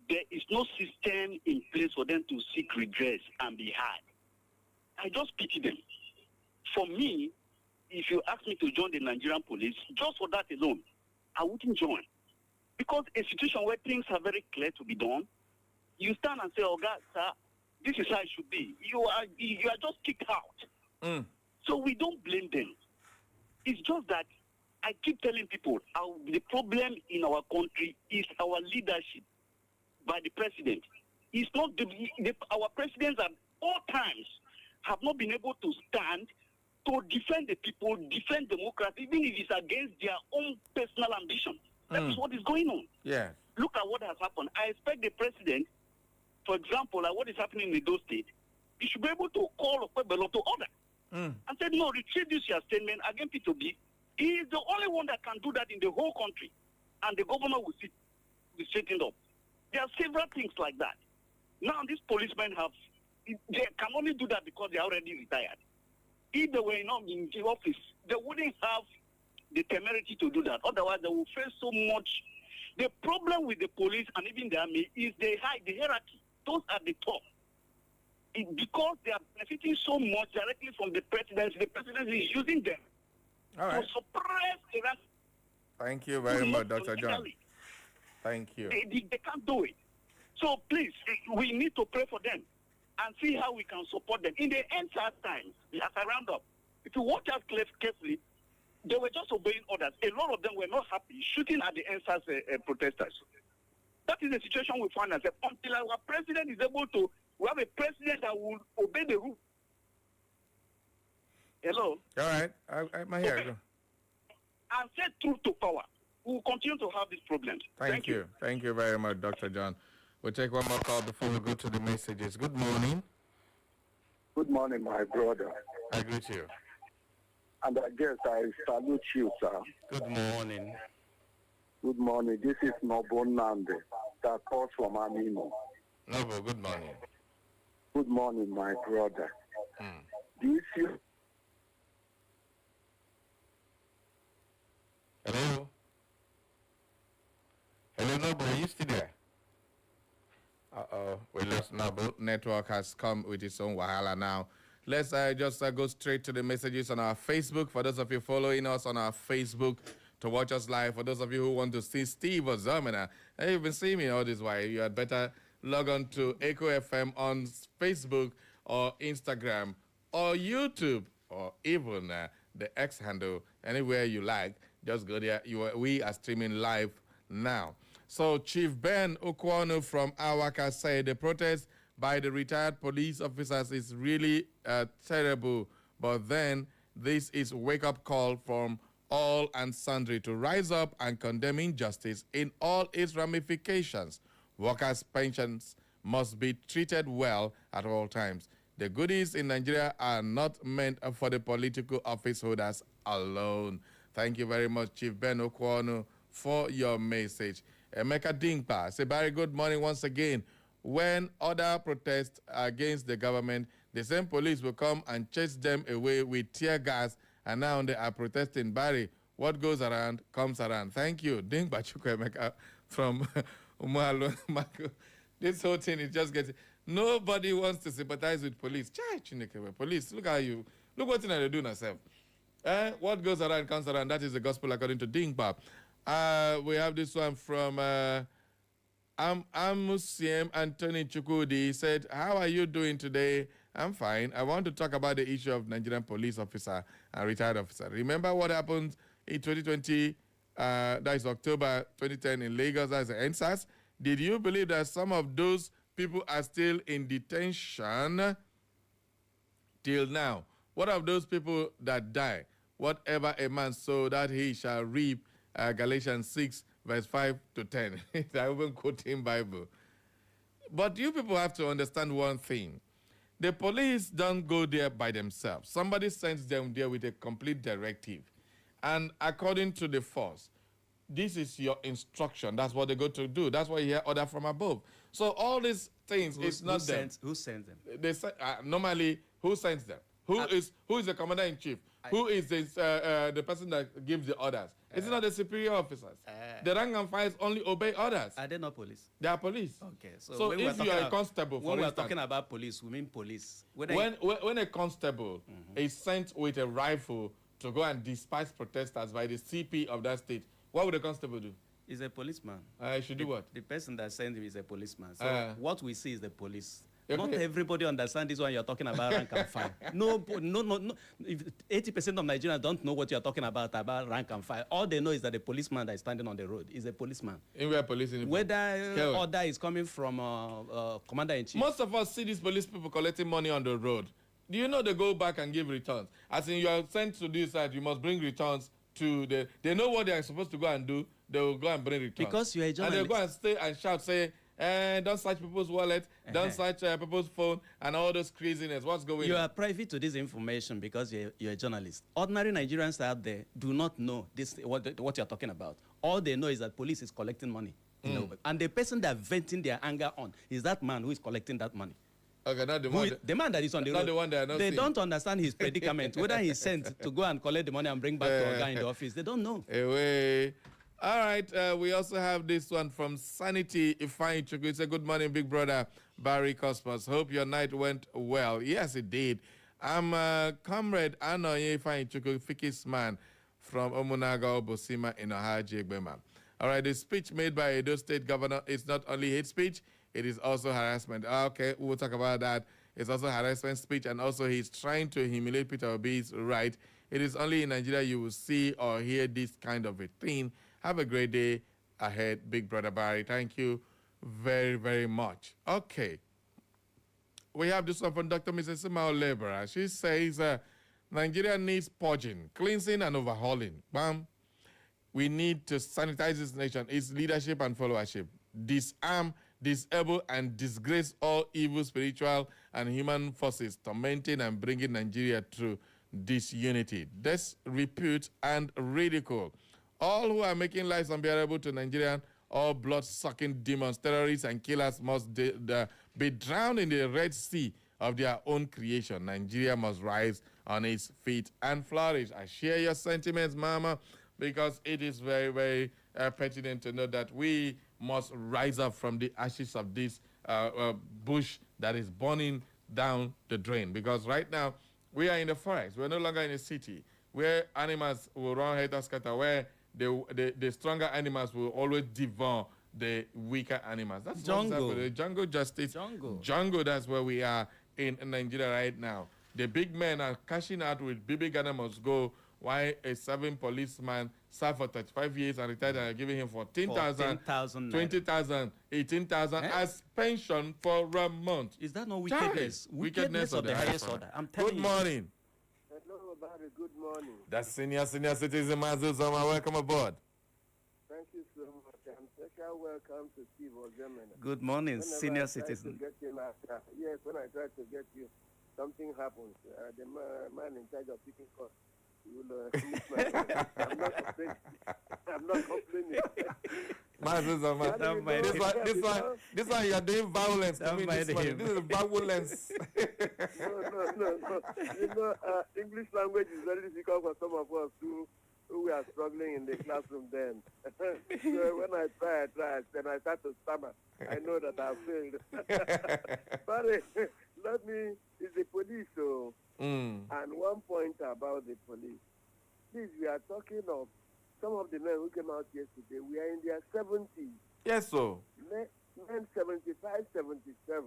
there is no system in place for them to seek redress and be heard. I just pity them. For me, if you ask me to join the Nigerian police, just for that alone, I wouldn't join. Because a situation where things are very clear to be done, you stand and say, oh God, sir, this is how it should be. You are just kicked out. So we don't blame them. It's just that I keep telling people the problem in our country is our leadership by the president. It's not our presidents at all times have not been able to stand to defend the people, defend democracy, even if it's against their own personal ambition. That is what is going on. Yeah. Look at what has happened. I expect the president, for example, like what is happening in Edo State, he should be able to call Okpebelo to order and say, no, retrieve this your statement against P2B. He is the only one that can do that in the whole country. And the governor will be straightened up. There are several things like that. Now, these policemen they can only do that because they are already retired. If they were not in the office, they wouldn't have the temerity to do that. Otherwise, they will face so much. The problem with the police and even the army is the hierarchy. Those at the top. Because they are benefiting so much directly from the presidency is using them to suppress the rank. Thank you very much, Dr. John. Thank you. They can't do it. So please, we need to pray for them and see how we can support them. In the end times, as I round up, if you watch out carefully, they were just obeying orders. A lot of them were not happy, shooting at the NSAS protesters. That is the situation we find ourselves. Until our president is able to, we have a president that will obey the rule. Hello? All right. I'm here. Okay. And say truth to power. We will continue to have these problems. Thank you. Thank you very much, Dr. John. We'll take one more call before we go to the messages. Good morning. Good morning, my brother. I greet you. And I guess I salute you, sir. Good morning. Good morning. This is Nobo Nande, that calls from Amino. Nobo, good morning. Good morning, my brother. Do you see? Hello? Hello, nobody, you still there? Uh-oh, we lost Nabu. Network has come with its own wahala now. Let's just go straight to the messages on our Facebook. For those of you following us on our Facebook to watch us live, for those of you who want to see Steve or Zomina, you've been seeing me all this while. You had better log on to Echo FM on Facebook or Instagram or YouTube or even the X handle, anywhere you like. Just go there. We are streaming live now. So Chief Ben Okwonu from Awaka said the protest by the retired police officers is really terrible. But then this is wake-up call from all and sundry to rise up and condemn injustice in all its ramifications. Workers' pensions must be treated well at all times. The goodies in Nigeria are not meant for the political office holders alone. Thank you very much, Chief Ben Okwonu, for your message. Emeka Dingpa, say very good morning once again. When other protests against the government, the same police will come and chase them away with tear gas, and now they are protesting. Barry, what goes around comes around. Thank you. Dingpa Chukwemeka from Umalo. This whole thing is just getting... Nobody wants to sympathize with police. Police, look at you. Look what they do themselves. What goes around comes around. That is the gospel according to Dingpa. We have this one from Amusiem Anthony Chukwudi. He said, how are you doing today? I'm fine. I want to talk about the issue of Nigerian police officer and retired officer. Remember what happened in 2020, that is October 2010 in Lagos as the NSAS? Did you believe that some of those people are still in detention till now? What of those people that die? Whatever a man sow, that he shall reap. Galatians 6, verse 5 to 10. I even quoting Bible. But you people have to understand one thing. The police don't go there by themselves. Somebody sends them there with a complete directive. And according to the force, this is your instruction. That's what they go to do. That's why you hear order from above. So all these things, it's not them. Who sends them? They normally, who sends them? Who is the commander-in-chief? Who is the person that gives the orders? It's not the superior officers. The rank and files only obey orders. Are they not police? They are police. Okay. So if you are a constable, for when instance, we're talking about police, we mean police. When a constable is sent with a rifle to go and disperse protesters by the CP of that state, what would the constable do? He's a policeman. He should do what? The person that sent him is a policeman. So what we see is the police. Okay. Not everybody understands this one you're talking about rank and file. No. If 80% of Nigerians don't know what you're talking about rank and file. All they know is that the policeman that is standing on the road is a policeman. In where police in whether order is coming from commander-in-chief. Most of us see these police people collecting money on the road. Do you know they go back and give returns? As in, you are sent to this side, you must bring returns to the... They know what they are supposed to go and do. They will go and bring returns. Because you are a journalist. And they'll go and stay and shout, say, don't search people's wallet, don't search people's phone, and all those craziness. What's going on? You are privy to this information because you're a journalist. Ordinary Nigerians out there do not know what you're talking about. All they know is that police is collecting money. And the person they're venting their anger on is that man who is collecting that money. Okay, not the man that is on the road. Not the one that they don't understand his predicament. Whether he's sent to go and collect the money and bring back to a guy in the office, they don't know. Away. All right, we also have this one from Sanity Ifeanyi Chukwu. It's a good morning, big brother Barry Cosmos. Hope your night went well. Yes, it did. I'm Comrade Anoye Ifeanyi Chukwu, Fikis man from Omunaga, Obosima in Ohaji Egbema. All right, the speech made by Edo State Governor is not only hate speech, it is also harassment. Okay, we'll talk about that. It's also harassment speech, and also he's trying to humiliate Peter Obi's right. It is only in Nigeria you will see or hear this kind of a thing. Have a great day ahead, Big Brother Barry. Thank you very, very much. Okay. We have this one from Dr. Mrs. Simao Lebra. She says, Nigeria needs purging, cleansing, and overhauling. Bam. We need to sanitize this nation, its leadership and followership. Disarm, disable, and disgrace all evil spiritual and human forces, tormenting and bringing Nigeria through disunity, disrepute, and ridicule. All who are making lives unbearable to Nigerian, all blood-sucking demons, terrorists, and killers must be drowned in the Red Sea of their own creation. Nigeria must rise on its feet and flourish. I share your sentiments, Mama, because it is very, very pertinent to know that we must rise up from the ashes of this bush that is burning down the drain. Because right now, we are in the forest. We're no longer in a city where animals will run helter-skelter, where the stronger animals will always devour the weaker animals. That's jungle. The jungle justice. Jungle, that's where we are in Nigeria right now. The big men are cashing out with big animals go, while a serving policeman served for 35 years and retired and are giving him 14,000, 20,000, 18,000 as pension for a month. Is that not wickedness? Wickedness of the highest order. I'm telling you. Good morning. Hello, Barry. Good morning. That's senior citizen Mazuzoma. Welcome aboard. Thank you so much. And special welcome to Steve Ozemena. Good morning, Whenever senior I try citizen. to get you yes, when I try to get you, something happens. The man in charge of picking costs. I'm not complaining. I'm not complaining. This one you're doing violence to me this morning. This is violence. No. English language is very difficult for some of us who are struggling in the classroom then. So when I try, then I start to stammer. I know that I've failed. But it's the police, so. And one point about the police. Please, we are talking of some of the men who came out yesterday. We are in their 70s. Yes, sir. Men 75, 77.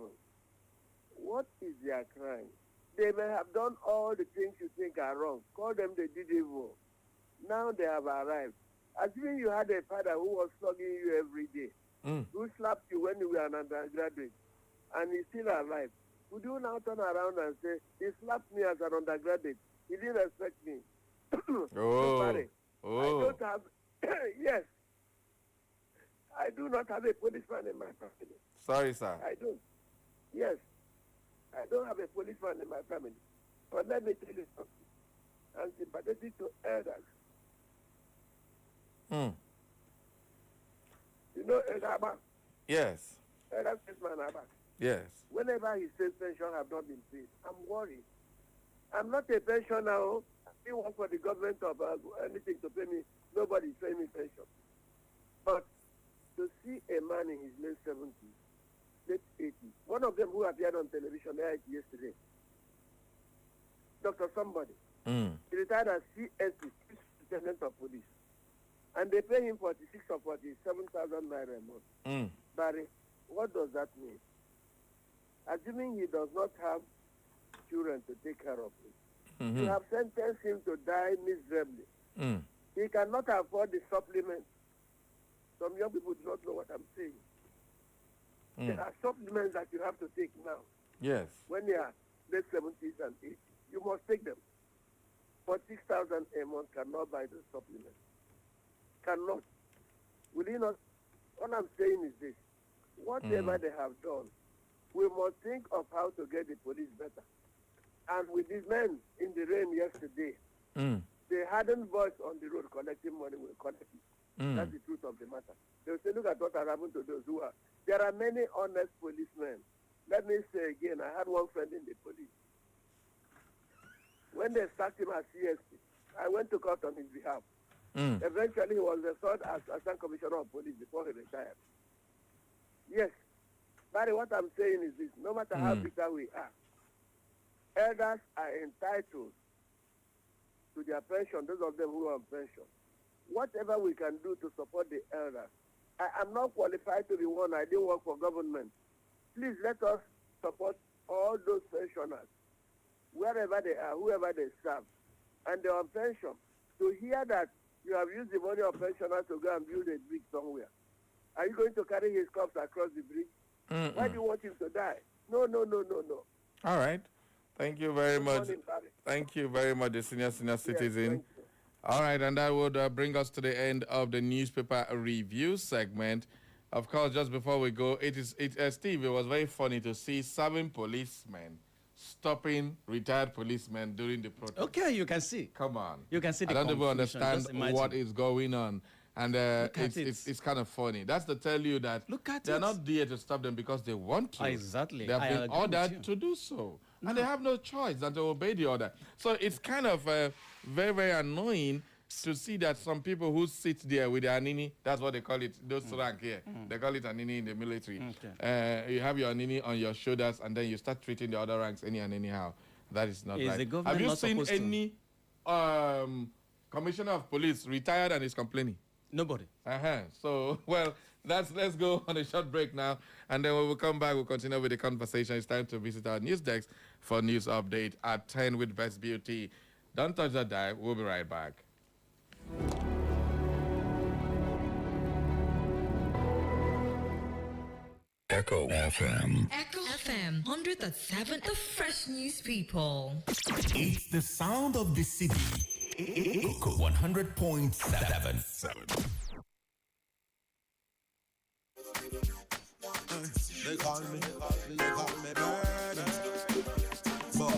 What is their crime? They may have done all the things you think are wrong. Call them they did evil. Now they have arrived. Assuming you had a father who was flogging you every day, who slapped you when you were an undergraduate, and he's still alive. Would you now turn around and say, he slapped me as an undergraduate, he didn't respect me? I don't have, yes, I do not have a policeman in my family. Sorry, sir. I don't. Yes, I don't have a policeman in my family. But let me tell you something. I'm sympathetic to elders. You know Elder Abba? Yes. Elder Statesman Abba? Yes. Whenever he says pension have not been paid, I'm worried. I'm not a pensioner. I didn't work for the government of anything to pay me. Nobody's paying me pension. But to see a man in his late 70s, late 80s, one of them who appeared on television yesterday, Dr. Somebody, he retired as CSP, Chief Superintendent of Police. And they pay him 46 or 47,000 naira a month. Barry, what does that mean? Assuming he does not have children to take care of him, you have sentenced him to die miserably. He cannot afford the supplement. Some young people do not know what I'm saying. There are supplements that you have to take now. Yes. When you are late 70s and 80s, you must take them. 46,000 a month cannot buy the supplement. Cannot. Will you not? What I'm saying is this. Whatever they have done, we must think of how to get the police better. And with these men in the rain yesterday, they hadn't voice on the road collecting money. We'll collect it. That's the truth of the matter. They'll say, look at what has happened to those who are. There are many honest policemen. Let me say again, I had one friend in the police. When they sacked him as CSP, I went to court on his behalf. Eventually, he was restored as Assistant Commissioner of Police before he retired. Yes. Barry, what I'm saying is this. No matter how bitter we are, elders are entitled to their pension, those of them who are on pension. Whatever we can do to support the elders. I am not qualified to be one. I didn't work for government. Please let us support all those pensioners, wherever they are, whoever they serve, and they're on pension. To hear that you have used the money of pensioners to go and build a bridge somewhere, are you going to carry his corpse across the bridge? Why do you want him to die? No. All right. Thank you very much. Thank you very much, the senior citizen. All right, and that would bring us to the end of the newspaper review segment. Of course, just before we go, Steve, it was very funny to see 7 policemen stopping retired policemen during the protest. Okay, you can see. Come on. You can see the I don't even confusion. understand what is going on. And it's kind of funny. That's to tell you that they're not there to stop them because they want to. Exactly. They have been ordered to do so. No. And they have no choice than to obey the order. So it's kind of very, very annoying to see that some people who sit there with their nini, that's what they call it, those rank here. They call it a nini in the military. You have your nini on your shoulders and then you start treating the other ranks anyhow. That is not right. Have you seen any commissioner of police retired and is complaining? Nobody. So, well, let's go on a short break now. And then when we come back, we'll continue with the conversation. It's time to visit our news desk for news update at 10 with Best Beauty. Don't touch that dial. We'll be right back. Echo FM. Echo FM 100.7, the fresh news people. It's the sound of the city. Echo 100.7. They call me Burner. But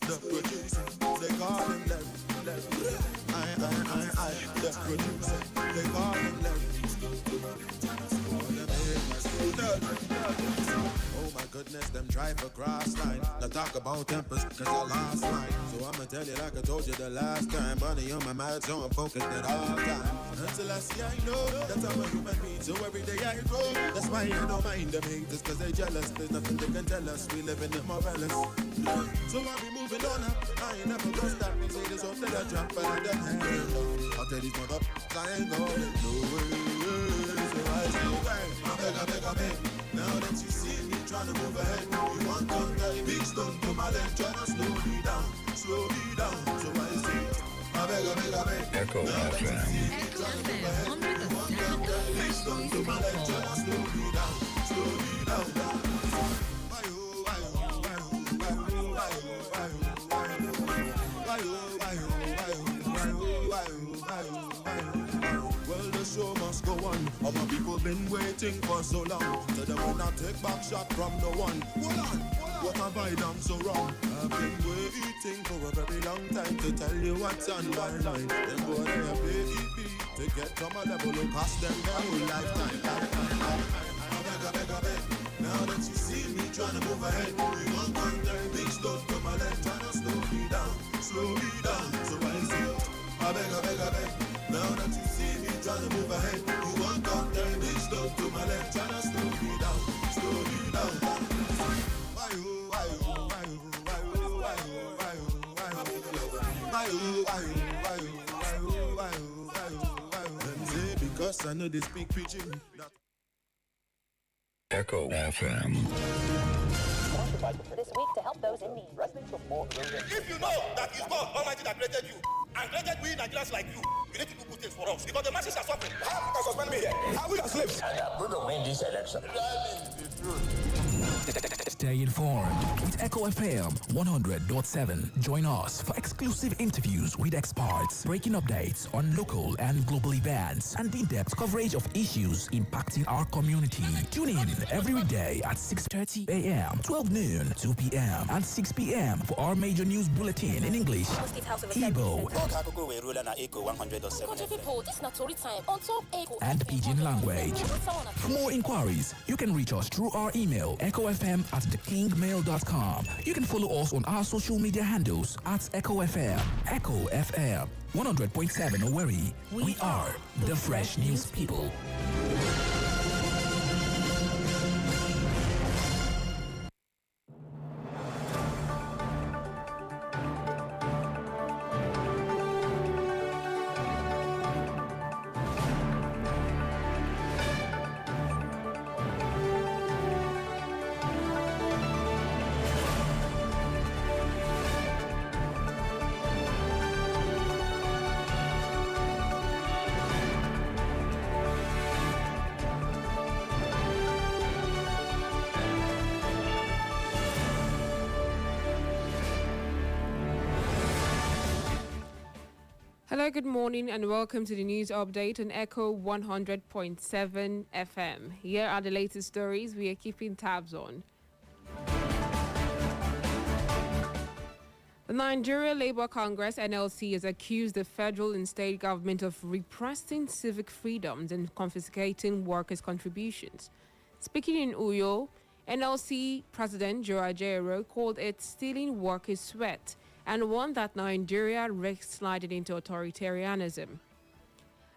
the producer, they call him Larry. The producer, they call him Larry. Oh my goodness, them drive across line. Now talk about tempers, cause I lost line. So I'ma tell you like I told you the last time. Money on my mind, so I'm focused at all times. Until I see I know that I'm a human being, so every day I grow. That's why I don't mind them haters, cause they jealous. There's nothing they can tell us, we live in the marvelous. So I'll be moving on up, I ain't never gonna stop. Me say this hope that I drop, but I don't handle. I'll tell these mother, I ain't going no way. So I say, I beg. Now that you see me trying to move ahead, you want to carry big stone to my leg, trying to slow me down. So I say, I beg. Echo FM. Echo FM 100.7, Big stone to my leg, trying to slow me down. Well, the show must go on. All my people been waiting for so long. So they will not take back shot from no one. Hold on. What have I done so wrong? I've been waiting for a very long time to tell you what's on my mind. Them boy they have baby to get from a level who cost them their whole lifetime. I beg. Now that you see me trying to move ahead, you want one turn big stone to my leg, trying to slow me down. So I say, I beg. Now that you see me trying to move ahead, you want one turn big stone to my leg, trying to slow me down. Because I know they speak pidgin. Echo FM. This week to help those in need. If you know that it's God Almighty that created you and created we Nigerians like you need to do good things for us because the masses are suffering. How can suspend me here? How we are slaves? And I'm going to win this election. Stay informed with Echo FM 100.7. Join us for exclusive interviews with experts, breaking updates on local and global events, and in-depth coverage of issues impacting our community. Tune in every weekday at 6:30 a.m., 12 noon, 2 p.m., and 6 p.m. for our major news bulletin in English, Igbo, and Pidgin language. For more inquiries, you can reach us through our email, echofm@thekingmail.com. You can follow us on our social media handles at Echo FM. Echo FM 100.7 Owerri. We are the Fresh News People. Hello, good morning, and welcome to the news update on Echo 100.7 FM. Here are the latest stories we are keeping tabs on. The Nigeria Labour Congress (NLC) has accused the federal and state government of repressing civic freedoms and confiscating workers' contributions. Speaking in Uyo, NLC President Joe Ajaero called it stealing workers' sweat and warned that Nigeria risks sliding into authoritarianism.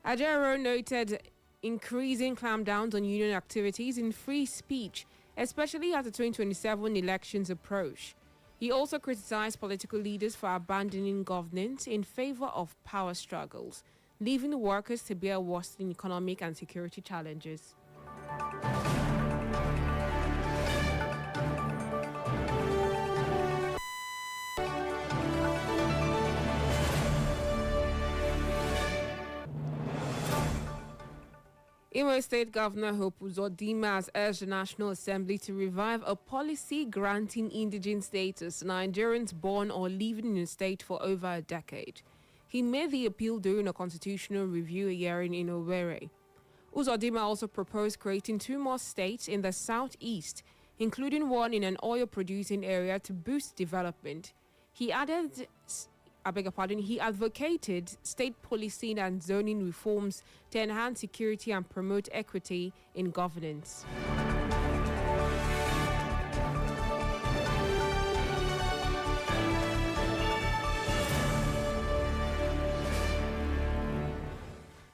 Ajaero noted increasing clampdowns on union activities in free speech, especially as the 2027 elections approach. He also criticized political leaders for abandoning governance in favor of power struggles, leaving the workers to bear worsening economic and security challenges. Imo State Governor Hope Uzodinma has urged the National Assembly to revive a policy granting indigent status to Nigerians born or living in the state for over a decade. He made the appeal during a constitutional review hearing in Owerri. Uzodinma also proposed creating 2 more states in the southeast, including one in an oil-producing area to boost development. He advocated state policing and zoning reforms to enhance security and promote equity in governance.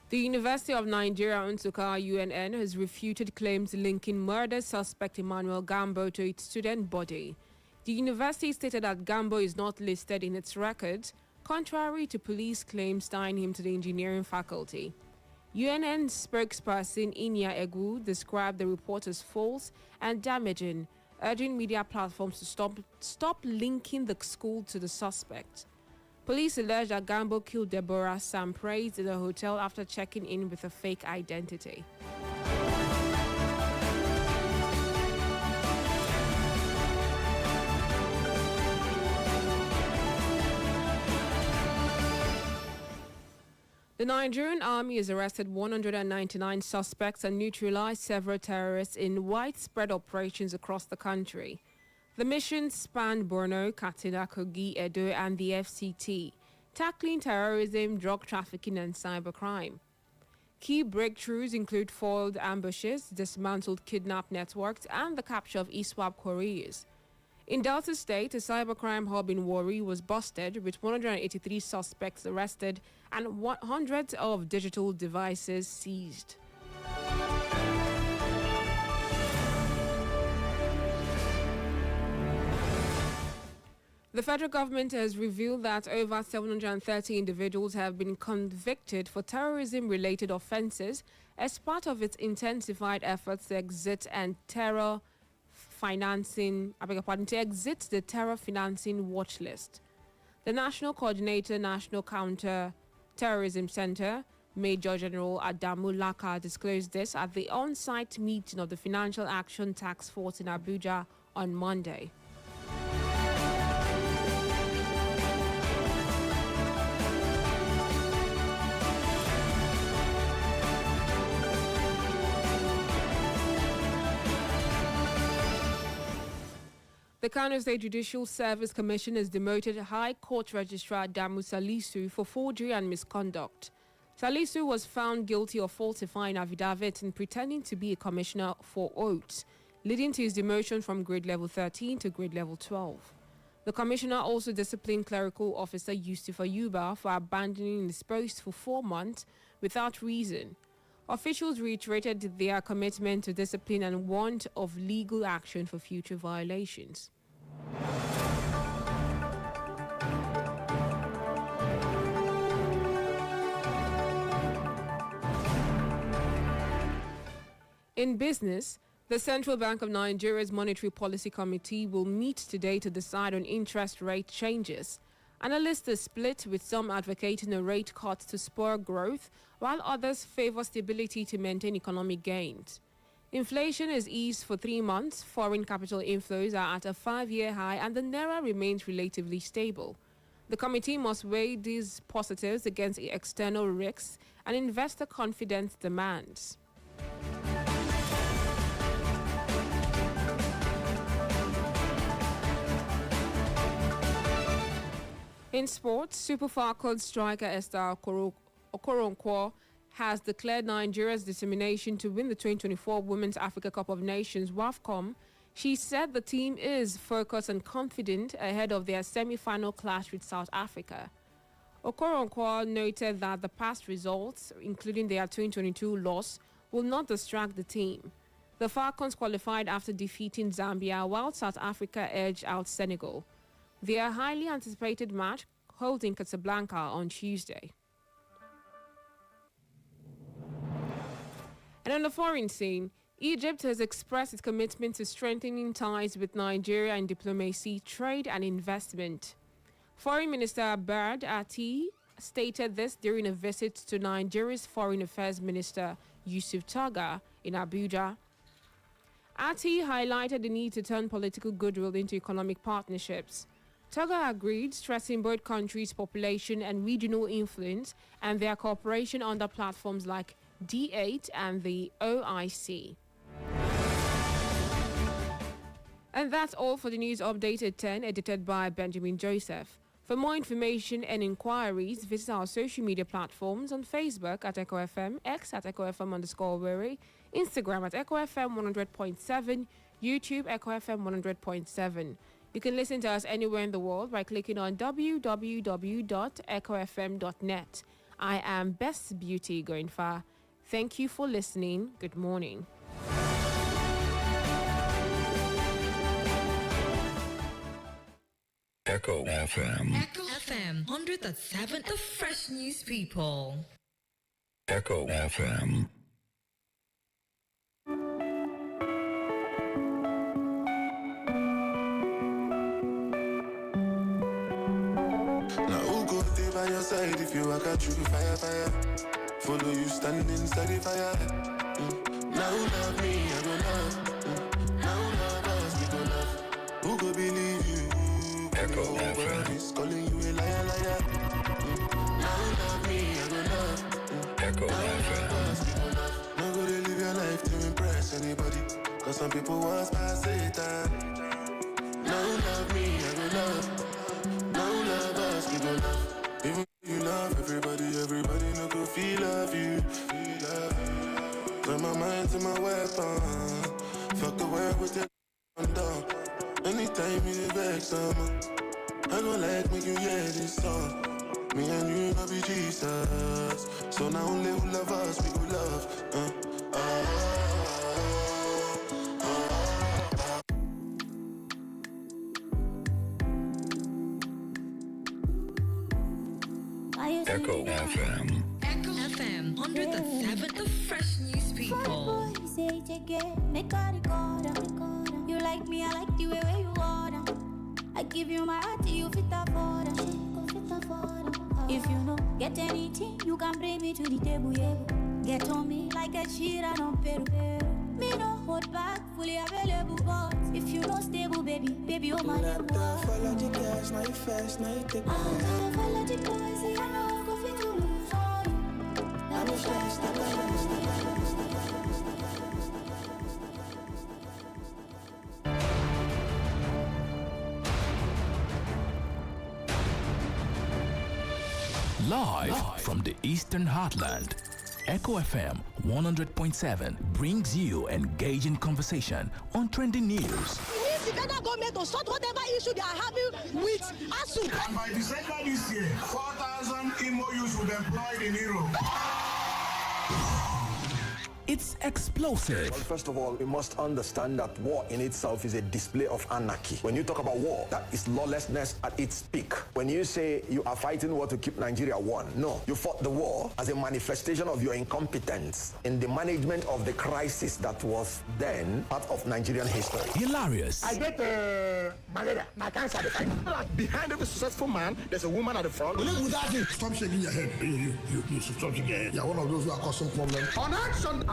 The University of Nigeria, Nsukka UNN, has refuted claims linking murder suspect Emmanuel Gambo to its student body. The university stated that Gambo is not listed in its records, contrary to police claims tying him to the engineering faculty. UNN spokesperson Inya Egu described the report as false and damaging, urging media platforms to stop linking the school to the suspect. Police allege that Gambo killed Deborah Sampraise in a hotel after checking in with a fake identity. The Nigerian army has arrested 199 suspects and neutralized several terrorists in widespread operations across the country. The mission spanned Borno, Katsina, Kogi, Edo, and the FCT, tackling terrorism, drug trafficking, and cybercrime. Key breakthroughs include foiled ambushes, dismantled kidnap networks, and the capture of ISWAP couriers. In Delta State, a cybercrime hub in Warri was busted with 183 suspects arrested and hundreds of digital devices seized. The federal government has revealed that over 730 individuals have been convicted for terrorism-related offences as part of its intensified efforts to exit the terror financing watch list. The National Coordinator, National Counter-Terrorism Center, Major General Adamu Laka, disclosed this at the on-site meeting of the Financial Action Task Force in Abuja on Monday. The Kano State Judicial Service Commission has demoted High Court Registrar Damu Salisu for forgery and misconduct. Salisu was found guilty of falsifying affidavits and pretending to be a commissioner for oaths, leading to his demotion from grade level 13 to grade level 12. The commissioner also disciplined clerical officer Yusufa Yuba for abandoning his post for 4 months without reason. Officials reiterated their commitment to discipline and warned of legal action for future violations. In business, the Central Bank of Nigeria's Monetary Policy Committee will meet today to decide on interest rate changes. Analysts are split, with some advocating a rate cut to spur growth, while others favor stability to maintain economic gains. Inflation has eased for 3 months, foreign capital inflows are at a 5-year high, and the naira remains relatively stable. The committee must weigh these positives against external risks and investor confidence demands. In sports, Super Falcons striker Esther Okoronkwo has declared Nigeria's determination to win the 2024 Women's Africa Cup of Nations WAFCON. She said the team is focused and confident ahead of their semi-final clash with South Africa. Okoronkwo noted that the past results, including their 2022 loss, will not distract the team. The Falcons qualified after defeating Zambia, while South Africa edged out Senegal. Their highly anticipated match holds in Casablanca on Tuesday. And on the foreign scene, Egypt has expressed its commitment to strengthening ties with Nigeria in diplomacy, trade and investment. Foreign Minister Bard Ati stated this during a visit to Nigeria's Foreign Affairs Minister Yusuf Taga in Abuja. Ati highlighted the need to turn political goodwill into economic partnerships. Taga agreed, stressing both countries' population and regional influence and their cooperation under platforms like D8 and the OIC. And that's all for the news update at 10, edited by Benjamin Joseph. For more information and inquiries, visit our social media platforms on Facebook at Echo FM, X at Echo FM_Were, Instagram at Echo FM 100.7, YouTube Echo FM 100.7. You can listen to us anywhere in the world by clicking on www.echofm.net. I am Best Beauty going far. Thank you for listening. Good morning. Echo FM. Echo FM 100.7, the fresh news people. Echo FM. Now who go stay by your side if you walk out through fire, fire? Follow you standing steady fire. Now who love me, I go love. Now who love us, we go love. Who go believe you? Echo FM. Is calling you a liar, liar. Now who love me, I go love. Echo FM. No go to live your life to impress anybody. Cause some people want past Satan. Now who love me, I go love. Now who love us, we go love. Even if you love everybody, everybody no go feel love you. Turn my mind to my weapon. Fuck the world with your down. Anytime you vex someone, I don't like make you hear this song. Me and you no be Jesus. So now only who love us, we go love. Echo FM. Echo FM 100.7, the fresh news people. You like me, I like the way where you order. I give you my heart, you fit afford. If you know, get anything, you can bring me to the table, yeah. Get on me like a cheer and on Peru. Me no hold back, fully available, but if you not stable, baby, oh my name. Follow the cash, now you fast, now you take my follow the boys, I know, go fit to lose on you. I'm a flash, Live from the Eastern Heartland, Echo FM 100.7 brings you engaging conversation on trending news. We need the federal government to sort whatever issue they are having with ASU. And by December this year, 4,000 MOUs will be employed in Europe. It's explosive. Well, first of all, we must understand that war in itself is a display of anarchy. When you talk about war, that is lawlessness at its peak. When you say you are fighting war to keep Nigeria one, no. You fought the war as a manifestation of your incompetence in the management of the crisis that was then part of Nigerian history. Hilarious. I get malaria, my cancer. Behind every successful man, there's a woman at the front. Without you, stop shaking your head. You stop shaking your head. You're one of those who are causing problems. On action,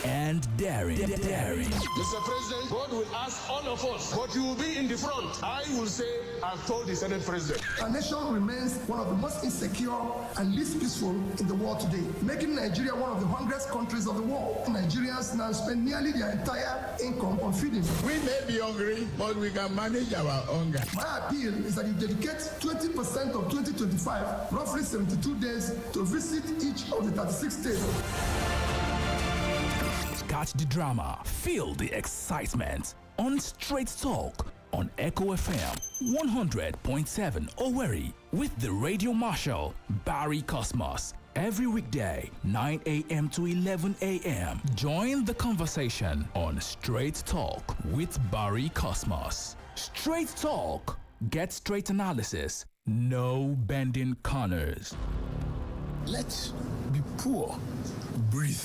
and daring. Mr. President, God will ask all of us, but you will be in the front. I will say, has told the Senate President. Our nation remains one of the most insecure and least peaceful in the world today, making Nigeria one of the hungriest countries of the world. Nigerians now spend nearly their entire income on feeding. We may be hungry, but we can manage our hunger. My appeal is that you dedicate 20% of 2025, roughly 72 days, to visit each of the 36 states. Catch the drama, feel the excitement on Straight Talk on Echo FM 100.7 Owerri with the Radio Marshal Barry Cosmos. Every weekday, 9 a.m. to 11 a.m. Join the conversation on Straight Talk with Barry Cosmos. Straight Talk. Get straight analysis. No bending corners. Let's be poor. Breathe.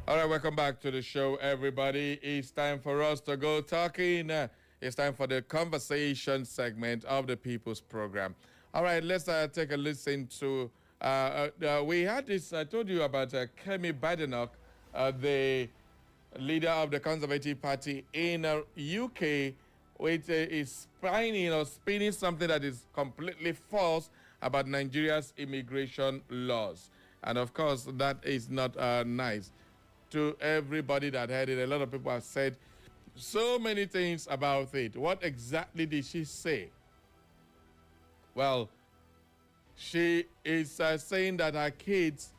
All right, welcome back to the show, everybody. It's time for us to go talking. It's time for the conversation segment of the People's Program. All right, let's take a listen to, we had this, I told you about Kemi Badenoch, the leader of the Conservative Party in UK, which is spinning something that is completely false about Nigeria's immigration laws. And of course, that is not nice. To everybody that heard it, a lot of people have said so many things about it. What exactly did she say? Well, she is saying that her kids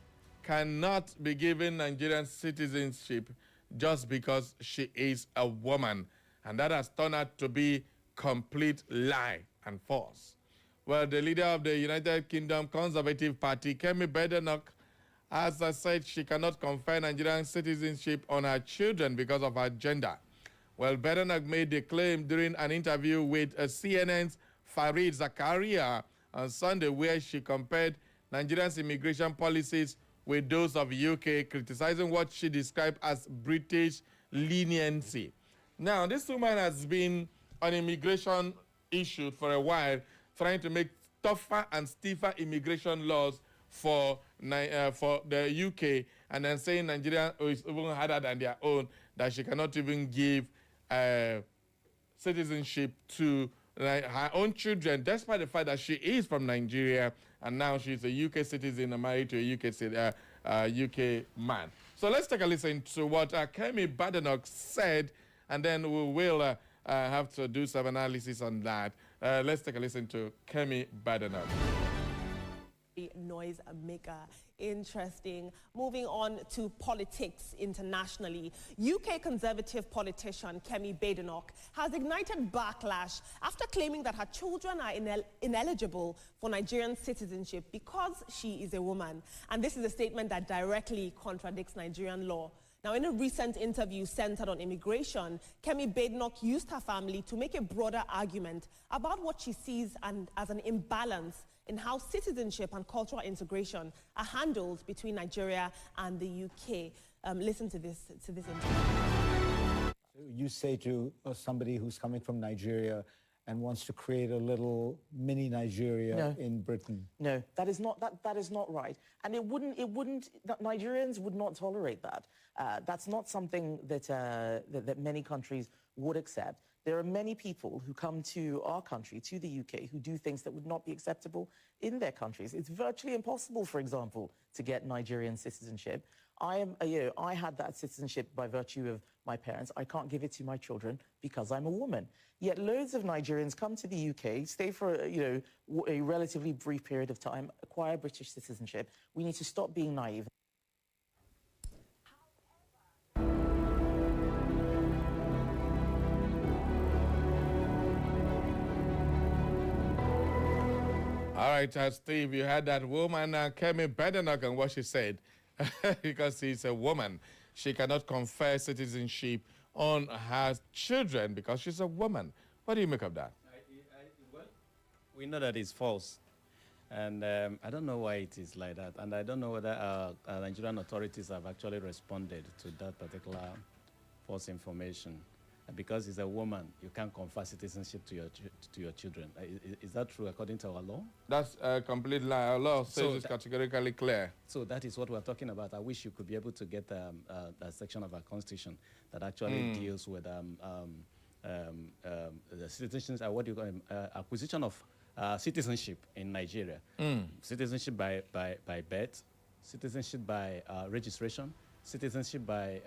cannot be given Nigerian citizenship just because she is a woman. And that has turned out to be complete lie and false. Well, the leader of the United Kingdom Conservative Party, Kemi Badenoch, as I said, she cannot confer Nigerian citizenship on her children because of her gender. Well, Badenoch made the claim during an interview with CNN's Farid Zakaria on Sunday, where she compared Nigeria's immigration policies with those of UK, criticizing what she described as British leniency. Now, this woman has been on immigration issue for a while, trying to make tougher and stiffer immigration laws for the UK, and then saying Nigeria is even harder than their own, that she cannot even give citizenship to her own children, despite the fact that she is from Nigeria, and now she's a UK citizen and married to a UK man. So let's take a listen to what Kemi Badenoch said, and then we will have to do some analysis on that. Let's take a listen to Kemi Badenoch. Noise maker. Interesting. Moving on to politics internationally. UK Conservative politician Kemi Badenoch has ignited backlash after claiming that her children are ineligible for Nigerian citizenship because she is a woman. And this is a statement that directly contradicts Nigerian law. Now, in a recent interview centered on immigration, Kemi Badenoch used her family to make a broader argument about what she sees as an imbalance in how citizenship and cultural integration are handled between Nigeria and the UK. Listen to this interview. You say to somebody who's coming from Nigeria, and wants to create a little mini Nigeria in Britain. No, that is not right. And Nigerians would not tolerate that. That's not something that, that many countries would accept. There are many people who come to our country, to the UK, who do things that would not be acceptable in their countries. It's virtually impossible, for example, to get Nigerian citizenship. I had that citizenship by virtue of my parents. I can't give it to my children because I'm a woman. Yet loads of Nigerians come to the UK, stay for a relatively brief period of time, acquire British citizenship. We need to stop being naive. All right, Steve, you had that woman, Kemi Badenoch, and what she said. Because she's a woman, she cannot confer citizenship on her children because she's a woman. What do you make of that? Well, we know that it's false. And I don't know why it is like that. And I don't know whether Nigerian authorities have actually responded to that particular false information. Because it's a woman, you can't confer citizenship to your children. Is that true according to our law? That's a complete lie. Our law says it's categorically clear. So that is what we're talking about. I wish you could be able to get a section of our constitution that actually deals with the citizens, what do you call them, acquisition of citizenship in Nigeria. Citizenship by birth, citizenship by registration, citizenship by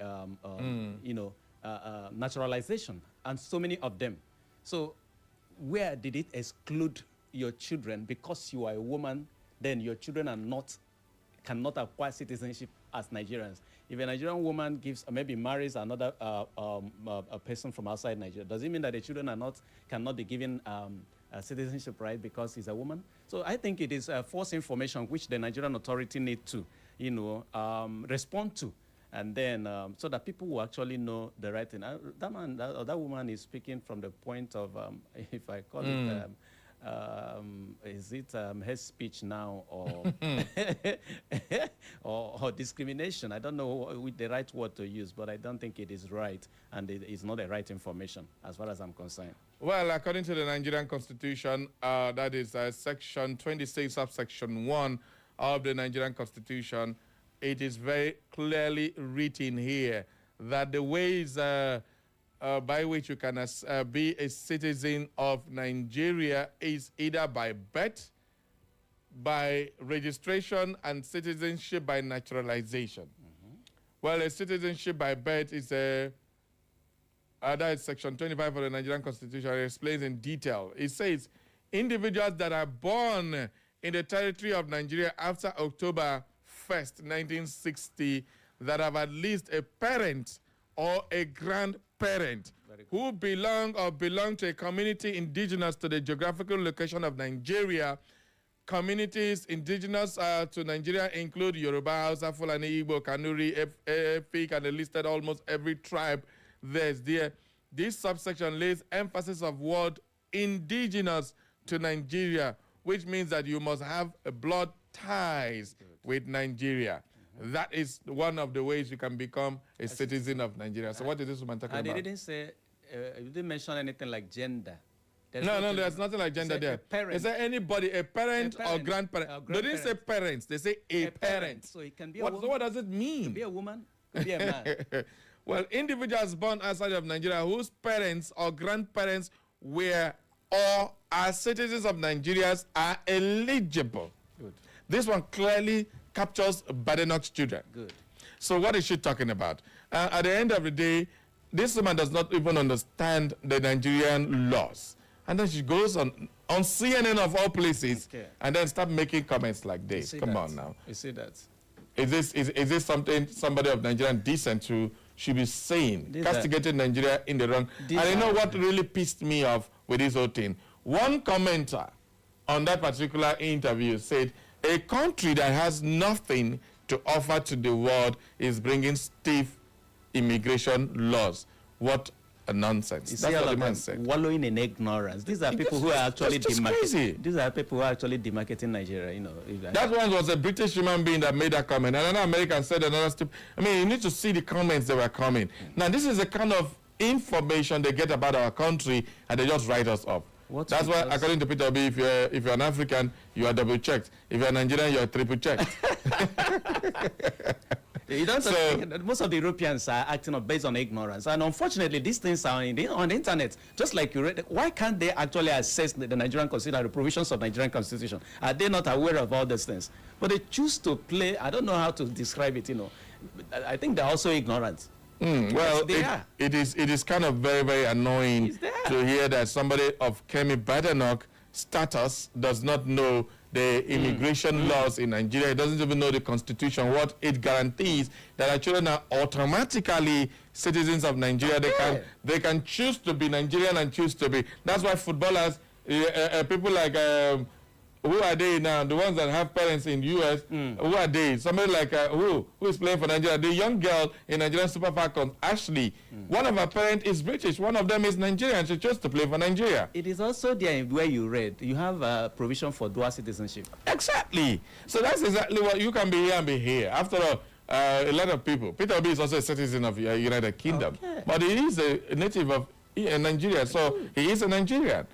naturalization, and so many of them. So where did it exclude your children because you are a woman, then your children cannot acquire citizenship as Nigerians? If a Nigerian woman maybe marries another a person from outside Nigeria, does it mean that the children cannot be given a citizenship right because he's a woman? So I think it is false information which the Nigerian authority need to, respond to. And then, so that people will actually know the right thing. That woman is speaking from the point of, if I call it, is it hate speech now or or discrimination? I don't know with the right word to use, but I don't think it is right, and it is not the right information as far as I'm concerned. Well, according to the Nigerian Constitution, that is Section 26, subsection 1 of the Nigerian Constitution, it is very clearly written here that the ways by which you can be a citizen of Nigeria is either by birth, by registration, and citizenship by naturalization. Well, a citizenship by birth is that is Section 25 of the Nigerian Constitution. It explains in detail. It says individuals that are born in the territory of Nigeria after October 1st, 1960, that have at least a parent or a grandparent who belong to a community indigenous to the geographical location of Nigeria. Communities indigenous to Nigeria include Yoruba, Hausa, Fulani, Igbo, Kanuri, Efik, and they listed almost every tribe there's there. This subsection lays emphasis of word indigenous to Nigeria, which means that you must have blood ties with Nigeria. That is one of the ways you can become a citizen of Nigeria. So what is this woman talking about? They didn't say, you didn't mention anything like gender. There's there's nothing like gender there. Is there anybody, a parent or grandparent? They didn't say parents, they say a parent. So it can be a woman. So what does it mean? It can be a woman, it can be a man. Well, individuals born outside of Nigeria whose parents or grandparents were or are citizens of Nigeria are eligible. Good. This one clearly captures Badenoch's children. Good. So what is she talking about? At the end of the day, this woman does not even understand the Nigerian laws. And then she goes on CNN of all places and then start making comments like this. Come on now. You see that? Is this something somebody of Nigerian descent should be saying? Castigating Nigeria in the wrong. And you know what really pissed me off with this whole thing? One commenter on that particular interview said, a country that has nothing to offer to the world is bringing stiff immigration laws. What a nonsense. That's what the man said. Wallowing in ignorance. These are people who are actually demarcating. These are people who are actually demarcating Nigeria. You know, that one was a British human being that made that comment. And another American said another stupid. I mean, you need to see the comments that were coming. Now, this is the kind of information they get about our country, and they just write us up. That's why, according to Peter Obi, if you're an African, you are double checked. If you're a Nigerian, you are triple checked. You don't most of the Europeans are acting based on ignorance, and unfortunately, these things are on the internet. Just like you read, why can't they actually assess the Nigerian Constitution, the provisions of Nigerian Constitution? Are they not aware of all these things? But they choose to play. I don't know how to describe it. I think they're also ignorant. Well, it is kind of very, very annoying to hear that somebody of Kemi Badenoch status does not know the immigration laws in Nigeria. It doesn't even know the constitution, what it guarantees that our children are automatically citizens of Nigeria. They can choose to be Nigerian and choose to be. That's why footballers, people like, who are they now? The ones that have parents in U.S., who are they? Somebody like, who is playing for Nigeria? The young girl in Nigerian Super Falcons, Ashley, one of her parents is British, one of them is Nigerian. She chose to play for Nigeria. It is also there where you read. You have a provision for dual citizenship. Exactly. So that's exactly what you can be here and be here. After all, a lot of people. Peter Obi is also a citizen of United Kingdom, but he is a native of Nigeria, so he is a Nigerian.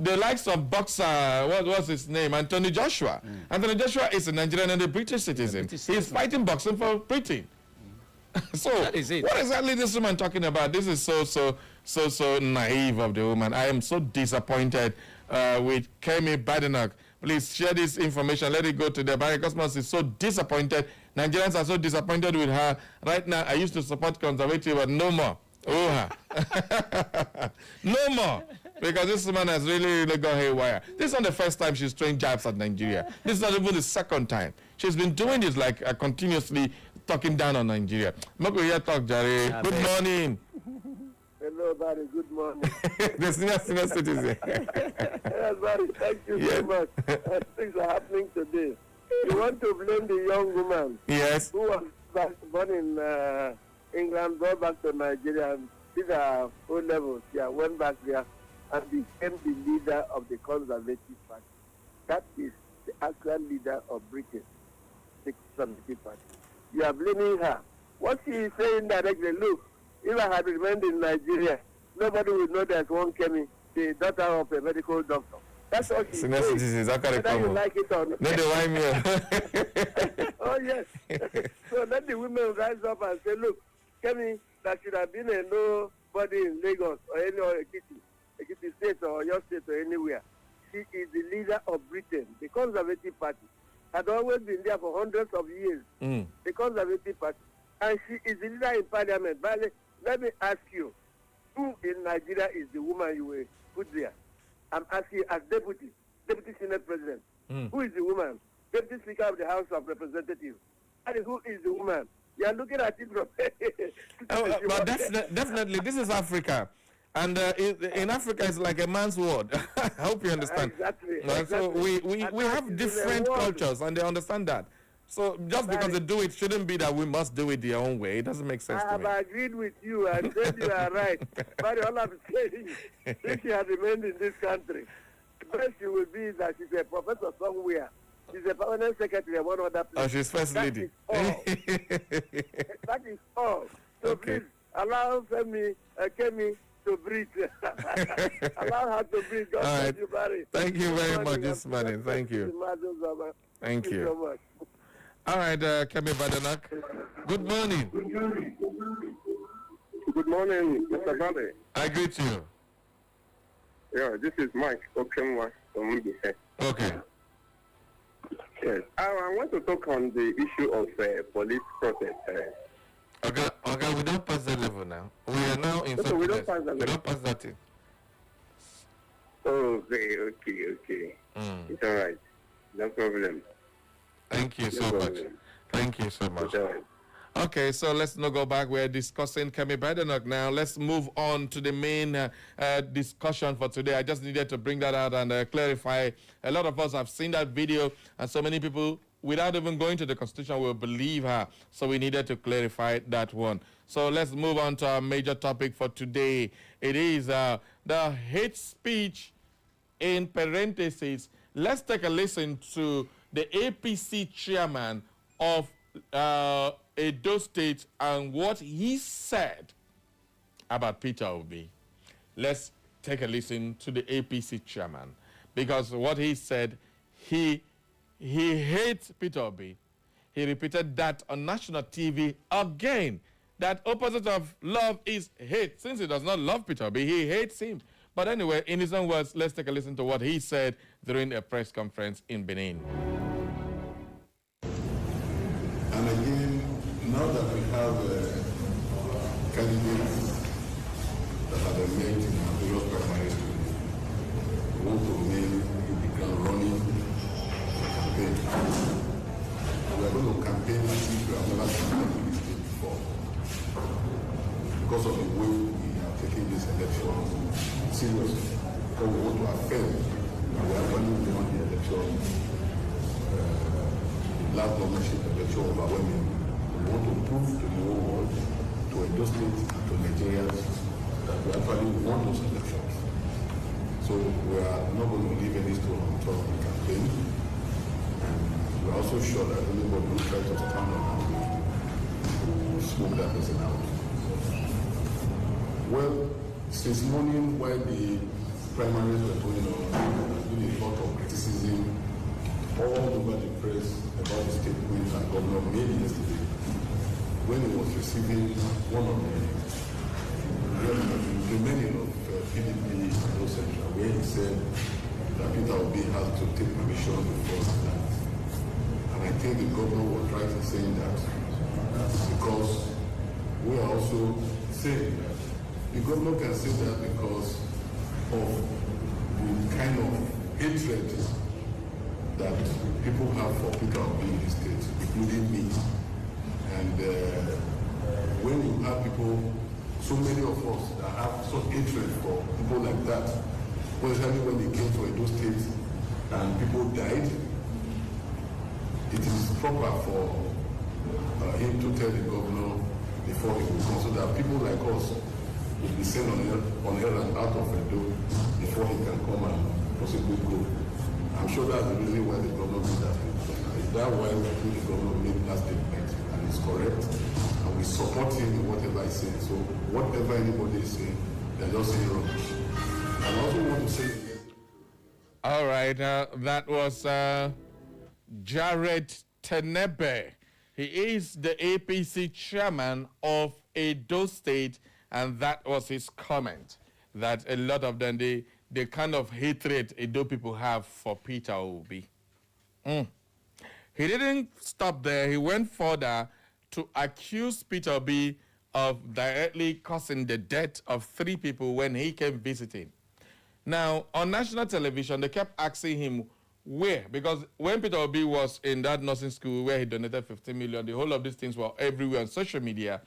The likes of boxer, what was his name? Anthony Joshua. Anthony Joshua is a Nigerian and a British citizen. He's fighting boxing for Britain. So, what exactly is this woman talking about? This is so naive of the woman. I am so disappointed with Kemi Badenoch. Please share this information. Let it go to the Barry Cosmos is so disappointed. Nigerians are so disappointed with her. Right now, I used to support conservative, but no more. No more. Because this woman has really gone haywire. This is not the first time she's throwing jabs at Nigeria. This is not even the second time. She's been doing this continuously talking down on Nigeria. Good morning. Hello, Barry. Good morning. The senior citizen. Yes, Barry. Thank you so much. Things are happening today. You want to blame the young woman? Yes. Who was born in England, brought back to Nigeria, and did her O levels. Yeah, went back there and became the leader of the Conservative Party. That is the actual leader of Britain, the Conservative Party. You are blaming her. What she is saying directly, look, if I had remained in Nigeria, nobody would know there's one Kemi, the daughter of a medical doctor. That's all she's saying. Whether you like it or not. Oh, yes. So let the women rise up and say, look, Kemi, that should have been a nobody in Lagos or any other Ekiti State or your state or anywhere. She is the leader of Britain. The Conservative Party had always been there for hundreds of years. The Conservative Party. And she is the leader in Parliament. But let me ask you, who in Nigeria is the woman you will put there? I'm asking as Deputy Senate President. Who is the woman? Deputy Speaker of the House of Representatives. And who is the woman? You are looking at it from... but definitely, this is Africa. And in Africa, it's like a man's word. I hope you understand. Exactly. So we have different cultures, and they understand that. So just because they do it shouldn't be that we must do it their own way. It doesn't make sense to me. I have agreed with you and said you are right. But all I'm saying is, if she had remained in this country, the best she will be is that she's a professor somewhere. She's a permanent secretary of one other place. Oh, she's first lady. That is all. So please, allow Kemi to breathe. Allow her to breathe. God bless you, Barry. Thank you very much this morning. Thank you. Thank you so much. All right, Kemi Badenoch. Good morning. Good morning, Mr. Barry. I greet you. Yeah, this is Mike Okemwa from Mbise. Okay. Yes, I want to talk on the issue of police protest. Okay, we don't pass that level now. We are now in we don't pass that level. We don't pass that thing. Okay. It's all right. No problem. Thank you so much. Thank you so much. Okay, so let's not go back. We're discussing Kemi Badenoch now. Let's move on to the main discussion for today. I just needed to bring that out and clarify. A lot of us have seen that video, and so many people, without even going to the Constitution, will believe her. So we needed to clarify that one. So let's move on to our major topic for today. It is the hate speech in parentheses. Let's take a listen to the APC chairman of Edo State and what he said about Peter Obi. Let's take take a listen to the APC chairman, because what he said, he hates Peter Obi. He repeated that on national TV again. That opposite of love is hate. Since he does not love Peter Obi, he hates him. But anyway, in his own words, let's take a listen to what he said during a press conference in Benin. And again, now that we have candidates that have emerged in various primaries, we want to remain in the ground running campaign. We are going to campaign as if we have never campaigned in this state before. Because of the way we are taking this election seriously. Because we want to affirm that we are running beyond the election, last governorship election overwhelming. We want to prove to the whole world, to Edo State and to Nigerians, that we actually won those elections. So we are not going to leave any stone unturned in the campaign. And we are also sure that anybody who tries to stand on our way will smoke that person out. Well, since morning while the primaries were going on, there's been a lot of criticism all over the press about the statement that Governor made yesterday when he was receiving one of the remaining of PDP Central, where he said that Peter Obi has to take permission before that. And I think the governor was right in saying that because we are also saying that the governor can say that because of the kind of hatred that people have for Peter Obi in the state, including me. And when you have people, so many of us that have such hatred for people like that, especially when they came to Edo State and people died, it is proper for him to tell the governor before he will come, so that people like us will be sent on errand out of Edo before he can come and possibly go. I'm sure that's the reason why the governor did that. That's why I think the governor made that statement, and it's correct. And we support him in whatever he's saying. So whatever anybody is saying, they're just saying wrong. And I also want to say all right, that was Jared Tenebe. He is the APC chairman of Edo State, and that was his comment, that a lot of them, the kind of hatred Edo people have for Peter Obi. He didn't stop there. He went further to accuse Peter Obi of directly causing the death of 3 people when he came visiting. Now, on national television, they kept asking him where, because when Peter Obi was in that nursing school where he donated 15 million, the whole of these things were everywhere on social media.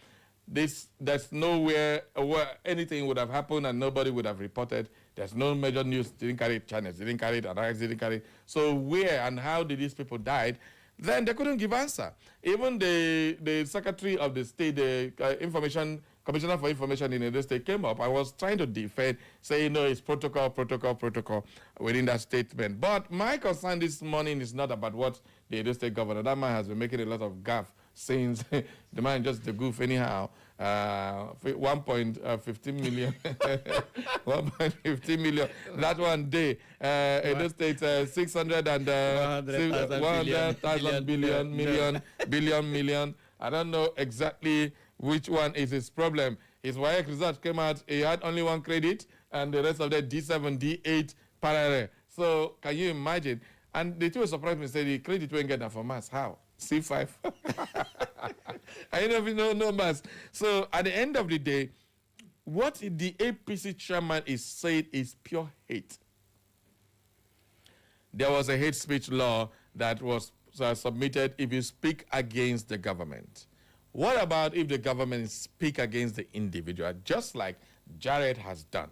There's nowhere where anything would have happened and nobody would have reported. There's no major news, didn't carry it, channels, didn't carry it, Arise didn't carry it. So where and how did these people die? Then they couldn't give answer. Even the Secretary of the State, the Commissioner for Information in the state came up. I was trying to defend, saying, no, it's protocol within that statement. But my concern this morning is not about what the Edo State governor, that man has been making a lot of gaffe since the man just the goof anyhow. 1.15 million. 1.15 million. That one day, Edo State 100,000 billion. I don't know exactly which one is his problem. His WAEC result came out, he had only one credit, and the rest of the D7, D8 parallel. So can you imagine? And the two surprised me, said the credit won't get that for maths. How? C5. I don't know maths. So at the end of the day, what the APC chairman is saying is pure hate. There was a hate speech law that was submitted if you speak against the government. What about if the government speak against the individual, just like Jared has done?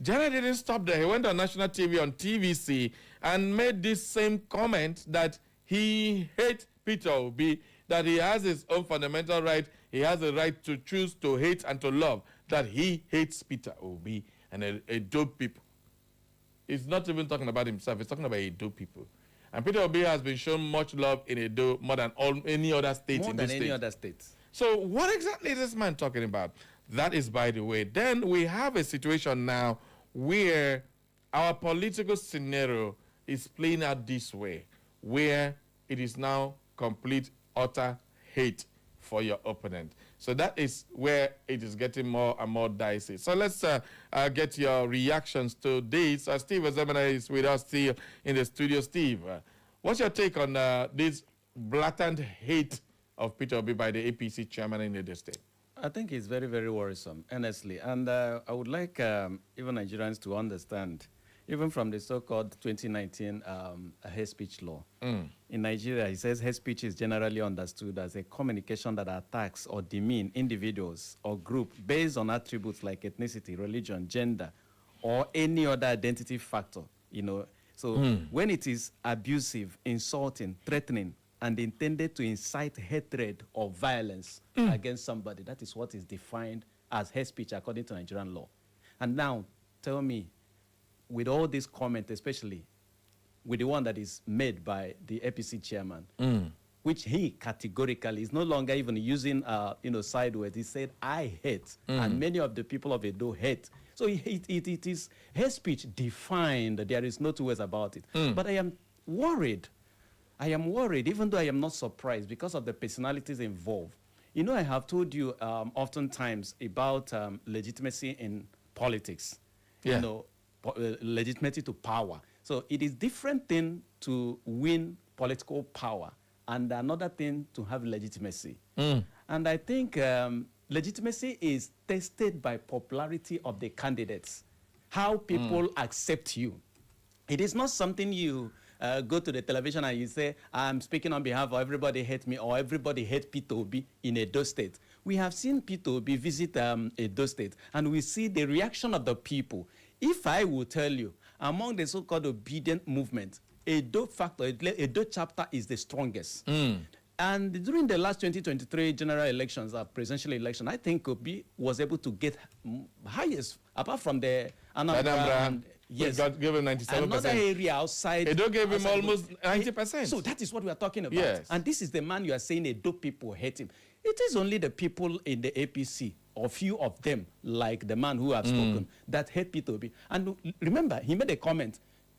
Jared didn't stop there. He went on national TV, on TVC, and made this same comment that he hates Peter Obi, that he has his own fundamental right. He has a right to choose to hate and to love, that he hates Peter Obi and Edo people. He's not even talking about himself. He's talking about Edo people. And Peter Obi has been shown much love in Edo more than any other state in this state. More than any other state. So what exactly is this man talking about? That is by the way. Then we have a situation now where our political scenario is playing out this way, where it is now complete, utter hate for your opponent. So that is where it is getting more and more dicey. So let's get your reactions to this. Steve Ozemena is with us still in the studio. Steve, what's your take on this blatant hate of Peter Obi by the APC chairman in the state? I think it's very, very worrisome, honestly. And I would like even Nigerians to understand, even from the so-called 2019 hate speech law. In Nigeria, it says hate speech is generally understood as a communication that attacks or demean individuals or group based on attributes like ethnicity, religion, gender, or any other identity factor, you know. So when it is abusive, insulting, threatening, and intended to incite hatred or violence against somebody, that is what is defined as hate speech according to Nigerian law. And now, tell me, with all these comments, especially with the one that is made by the APC chairman, which he categorically is no longer even using, side words. He said, I hate, and many of the people of Edo hate. So it is hate speech defined. There is no two ways about it. But I am worried. I am worried, even though I am not surprised, because of the personalities involved. You know, I have told you oftentimes about legitimacy in politics. Yeah. You know, legitimacy to power. So it is different thing to win political power and another thing to have legitimacy. And I think legitimacy is tested by popularity of the candidates, how people accept you. It is not something you go to the television and you say, I'm speaking on behalf of everybody hate me or everybody hate Peter Obi in Edo State. We have seen Peter Obi visit Edo State and we see the reaction of the people. If I will tell you, among the so-called obedient movement, Edo factor, Edo chapter is the strongest. And during the last 2023 general elections, presidential election, I think Obi was able to get highest, apart from the Anambra. And, yes, got given 97%. Another area outside. Edo gave him almost 90%. So that is what we are talking about. Yes. And this is the man you are saying Edo people hate him. It is only the people in the APC, or few of them, like the man who have spoken, that hate Peter Obi. And remember, he made a comment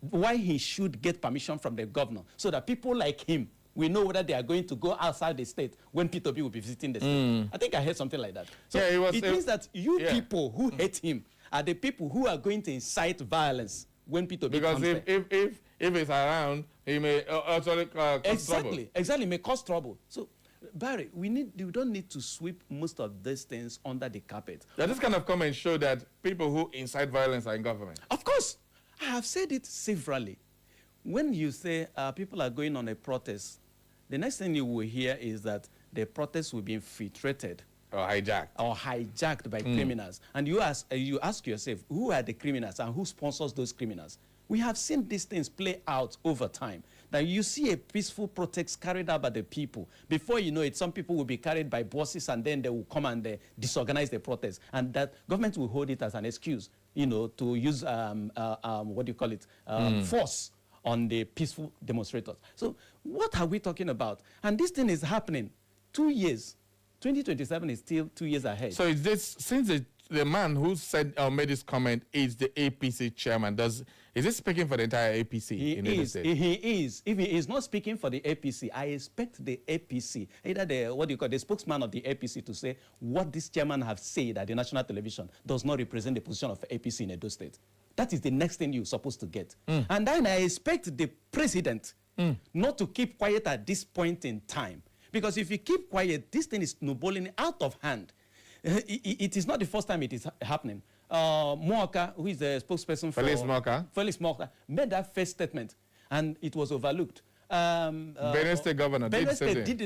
why he should get permission from the governor, so that people like him, we know whether they are going to go outside the state when Peter Obi will be visiting the state. I think I heard something like that. So yeah, it means that you people who hate him are the people who are going to incite violence when Peter Obi comes there. Because if it's around, he may actually cause trouble. Exactly, may cause trouble. So, Barry, we don't need to sweep most of these things under the carpet. Now, this kind of comments show that people who incite violence are in government. Of course. I have said it severally. When you say people are going on a protest, the next thing you will hear is that the protest will be infiltrated. Or hijacked. Or hijacked by criminals. And you ask yourself, who are the criminals and who sponsors those criminals? We have seen these things play out over time. That you see a peaceful protest carried out by the people. Before you know it, some people will be carried by bosses and then they will come and disorganize the protest. And that government will hold it as an excuse, you know, to use, force on the peaceful demonstrators. So what are we talking about? And this thing is happening 2 years. 2027 is still 2 years ahead. So is this, since the man who said made this comment is the APC chairman, is he speaking for the entire APC in the state? He is. If he is not speaking for the APC, I expect the APC, either the spokesman of the APC, to say what this chairman have said at the national television does not represent the position of APC in Edo State. That is the next thing you're supposed to get. And then I expect the president not to keep quiet at this point in time. Because if you keep quiet, this thing is snowballing out of hand. It is not the first time it is happening. Moaka, who is the spokesperson for Felix Moaka, made that first statement, and it was overlooked. Benue State governor did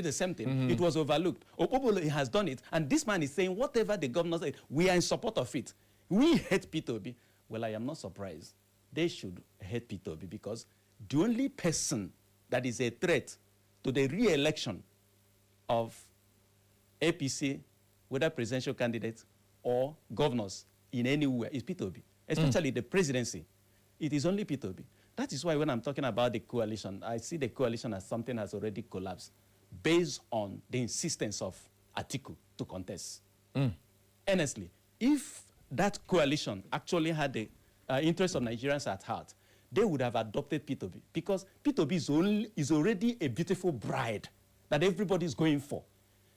the same thing. It was overlooked. Okpobolo has done it, and this man is saying whatever the governor said, we are in support of it. We hate Peter Obi. Well, I am not surprised. They should hate Peter Obi because the only person that is a threat to the re-election of APC, whether presidential candidates or governors in anywhere, is Peter Obi, especially the presidency. It is only Peter Obi. That is why when I'm talking about the coalition, I see the coalition as something has already collapsed based on the insistence of Atiku to contest. Honestly, if that coalition actually had interests of Nigerians at heart, they would have adopted P2B, because P2B is already a beautiful bride that everybody is going for.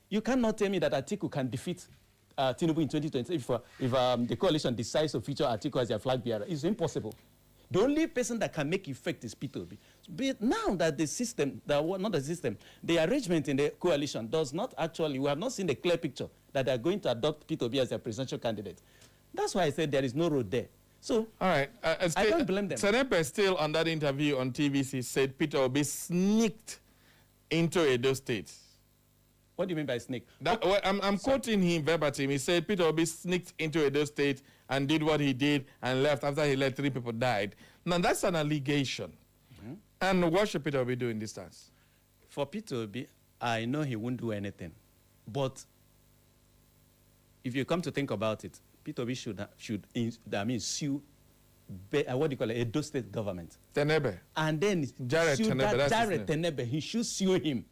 You cannot tell me that Atiku can defeat Tinubu in 2020 if the coalition decides to feature Atiku as their flag bearer. It's impossible. The only person that can make effect is P2B. But now that the system, the arrangement in the coalition does not actually, we have not seen a clear picture that they are going to adopt P2B as their presidential candidate. That's why I said there is no road there. So, all right, I don't blame them. Senepe still on that interview on TVC said Peter Obi sneaked into Edo State. What do you mean by sneak? Well, I'm quoting him verbatim. He said Peter Obi sneaked into Edo State and did what he did and left. After he left, 3 people died. Now, that's an allegation. Mm-hmm. And what should Peter Obi do in this stance? For Peter Obi, I know he won't do anything. But if you come to think about it, Peter Obi should sue, what do you call it, Edo State government. Tenebe. And then Jared Tenebe, he should sue him.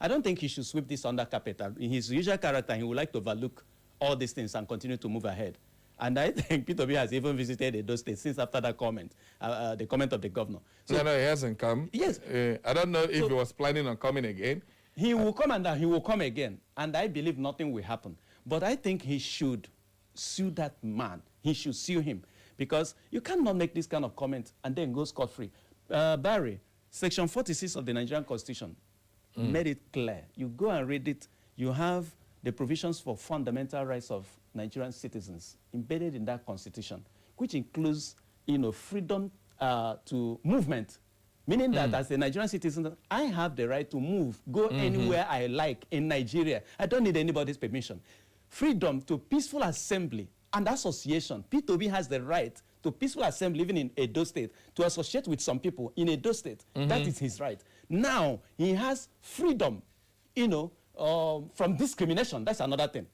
I don't think he should sweep this under carpet. In his usual character, he would like to overlook all these things and continue to move ahead. And I think Peter Obi has even visited Edo State since after that comment, the comment of the governor. So, no, he hasn't come. Yes. I don't know if he was planning on coming again. He will come and he will come again. And I believe nothing will happen. But I think he should sue that man. He should sue him. Because you cannot make this kind of comment and then go scot-free. Barry, Section 46 of the Nigerian Constitution made it clear. You go and read it. You have the provisions for fundamental rights of Nigerian citizens embedded in that constitution, which includes, freedom to movement, meaning that as a Nigerian citizen, I have the right to move, go anywhere I like in Nigeria. I don't need anybody's permission. Freedom to peaceful assembly and association. P2B has the right to peaceful assembly, even in Edo State, to associate with some people in Edo State. That is his right. Now, he has freedom, from discrimination. That's another thing.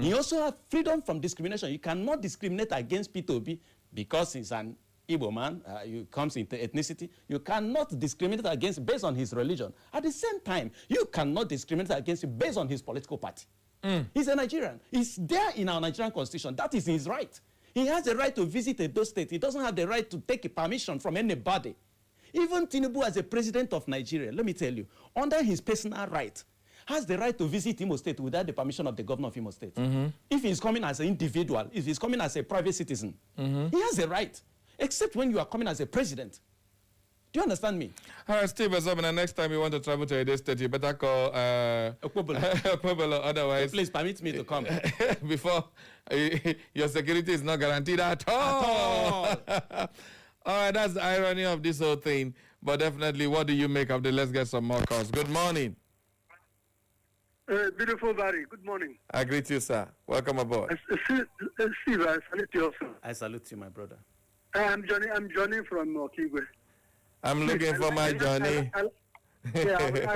He also has freedom from discrimination. You cannot discriminate against P2B because he's an Igbo man, he comes into ethnicity. You cannot discriminate against based on his religion. At the same time, you cannot discriminate against him based on his political party. He's a Nigerian. He's there in our Nigerian constitution. That is his right. He has the right to visit Edo State. He doesn't have the right to take a permission from anybody. Even Tinubu, as a president of Nigeria, let me tell you, under his personal right, has the right to visit Imo State without the permission of the governor of Imo State. If he's coming as an individual, if he's coming as a private citizen, he has a right, except when you are coming as a president. Do you understand me? All right, Steve, the next time you want to travel to Edo State, you better call Okwebolo, otherwise... Please permit me to come. Before, your security is not guaranteed at all. All right, that's the irony of this whole thing. But definitely, what do you make of the let's get some more calls? Good morning. Beautiful Barry, good morning. I greet you, sir. Welcome aboard. Steve, I salute you also. I salute you, my brother. I'm Johnny from Okigwe. I'm looking for my Johnny. I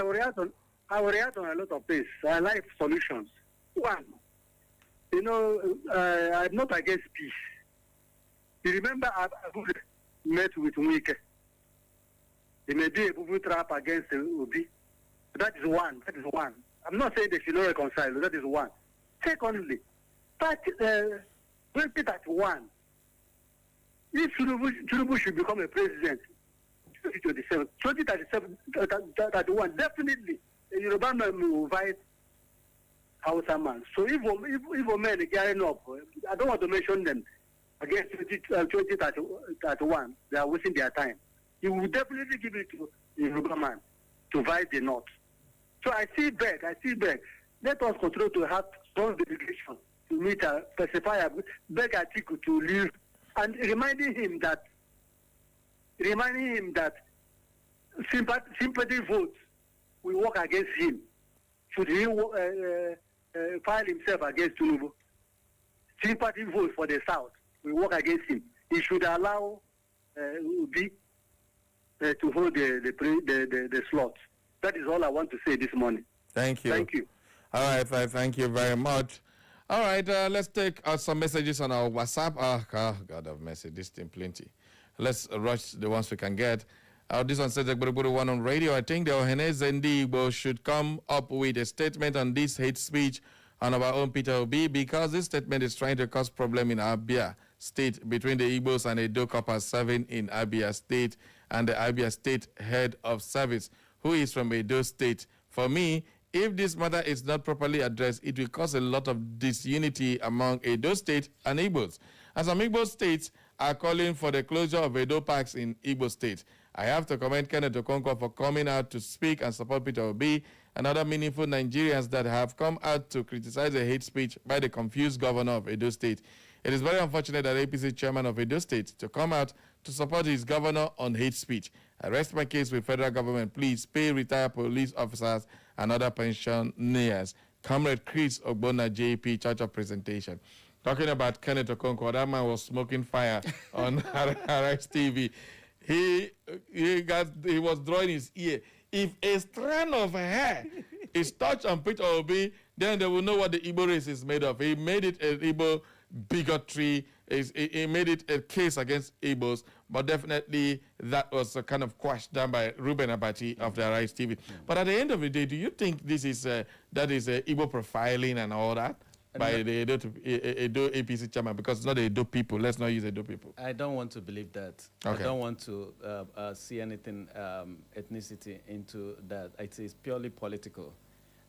will react on a lot of things. I like solutions. One, I'm not against peace. You remember I met with Wike. He may be a boo trap against Obi. That is one. I'm not saying they should not reconcile. That is one. Secondly, 2031, if Tinubu should become a president, 2031, definitely the Yoruba man will invite Hausa man. So if men are gearing up, I don't want to mention them, against 2031, they are wasting their time. He will definitely give it to the Yoruba man to invite the North. So I see beg. Let us continue to have strong delegation to meet, specify, beg Atiku to leave, and reminding him that sympathy votes will work against him. Should he file himself against Tinubu? Sympathy votes for the South will work against him. He should allow Obi to hold the slot. That is all I want to say this morning. Thank you. Thank you. All right, thank you very much. All right, let's take some messages on our WhatsApp. God have mercy, this thing plenty. Let's rush the ones we can get. This one says, one on radio. I think the Oheneze Ndigbo should come up with a statement on this hate speech on our own Peter Obi, because this statement is trying to cause problem in Abia State between the Igbos and Edo coppers serving in Abia State and the Abia State head of service, who is from Edo State. For me, if this matter is not properly addressed, it will cause a lot of disunity among Edo State and Igbos. And some Igbo states are calling for the closure of Edo parks in Igbo State. I have to commend Kenneth Okonkwo for coming out to speak and support Peter Obi and other meaningful Nigerians that have come out to criticize the hate speech by the confused governor of Edo State. It is very unfortunate that APC chairman of Edo State to come out to support his governor on hate speech. I rest my case with federal government. Please pay retired police officers and other pensioners. Comrade Chris Ogbonna, JP, Church of Presentation. Talking about Kenneth Okonkwo, that man was smoking fire on RX TV. He was drawing his ear. If a strand of hair is touched on Peter Obi, then they will know what the Igbo race is made of. He made it an Igbo bigotry. He made it a case against Igbos, but definitely that was kind of quashed down by Ruben Abati of the RX TV. But at the end of the day, do you think this is that is Igbo profiling and all that? By the Edo APC chairman, because it's not the Edo people. Let's not use Edo people. I don't want to believe that. Okay. I don't want to see anything ethnicity into that. It is purely political.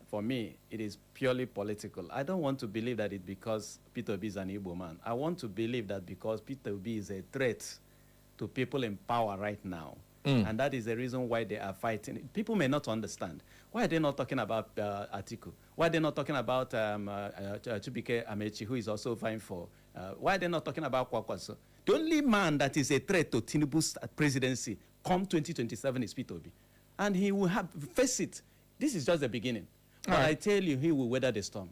For me, it is purely political. I don't want to believe that it's because Peter Obi is an Igbo man. I want to believe that because Peter Obi is a threat to people in power right now. And that is the reason why they are fighting. People may not understand. Why are they not talking about Atiku? Why are they not talking about Chubike Amechi, who is also vying for? Why are they not talking about Kwakwaso? The only man that is a threat to Tinubu's presidency come 2027 is Peter Obi. And he will have, face it, this is just the beginning. But I tell you, he will weather the storm.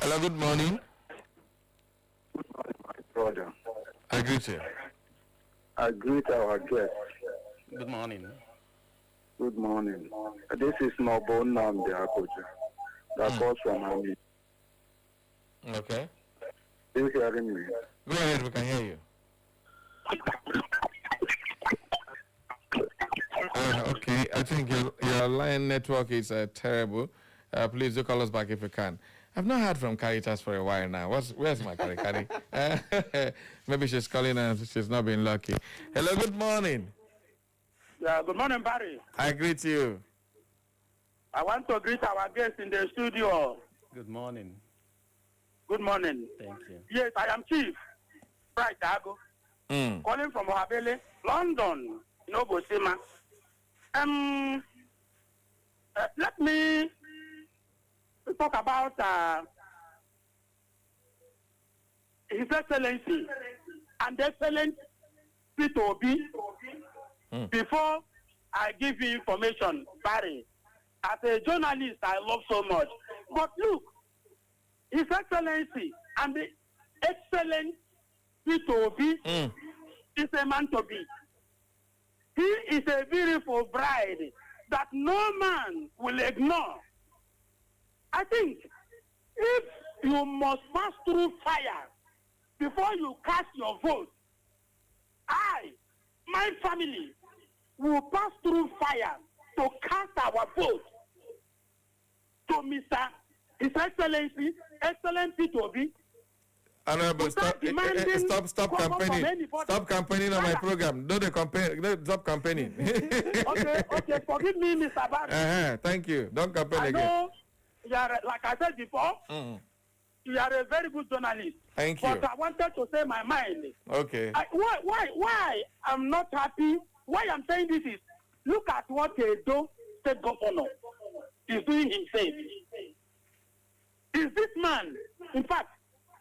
Hello, good morning. Good morning, my brother. I greet you. I greet our guests. Good morning. Good morning. This is maobu Nnamdi Akoja. That calls from Ami. Okay. Are you hearing me? Go ahead, we can hear you. Okay, I think your line network is terrible. Please do call us back if you can. I've not heard from Caritas for a while now. Where's my Cari? Maybe she's calling and she's not been lucky. Hello, good morning. Yeah, good morning, Barry. I greet you. I want to greet our guests in the studio. Good morning. Good morning. Thank you. Yes, I am Chief Bright Dago, calling from Ohabele, London, Nobosima. Let me talk about His Excellency and Excellent Peter Obi. Before I give you information, Barry, as a journalist, I love so much. But look, His Excellency and the Excellent Peter Obi is a man to be. He is a beautiful bride that no man will ignore. I think if you must pass through fire before you cast your vote, my family, will pass through fire to cast our vote to His Excellency, Excellent Peter Obi. Honorable, stop campaigning. Stop campaigning on my program. Stop campaigning. Okay, forgive me, Mr. Barry. Thank you. Don't campaign again. I know you are, like I said before, you are a very good journalist. Thank you. But I wanted to say my mind. Okay. Why I'm not happy? Why I'm saying this is, look at what Kedu state governor is doing himself. Is this man, in fact,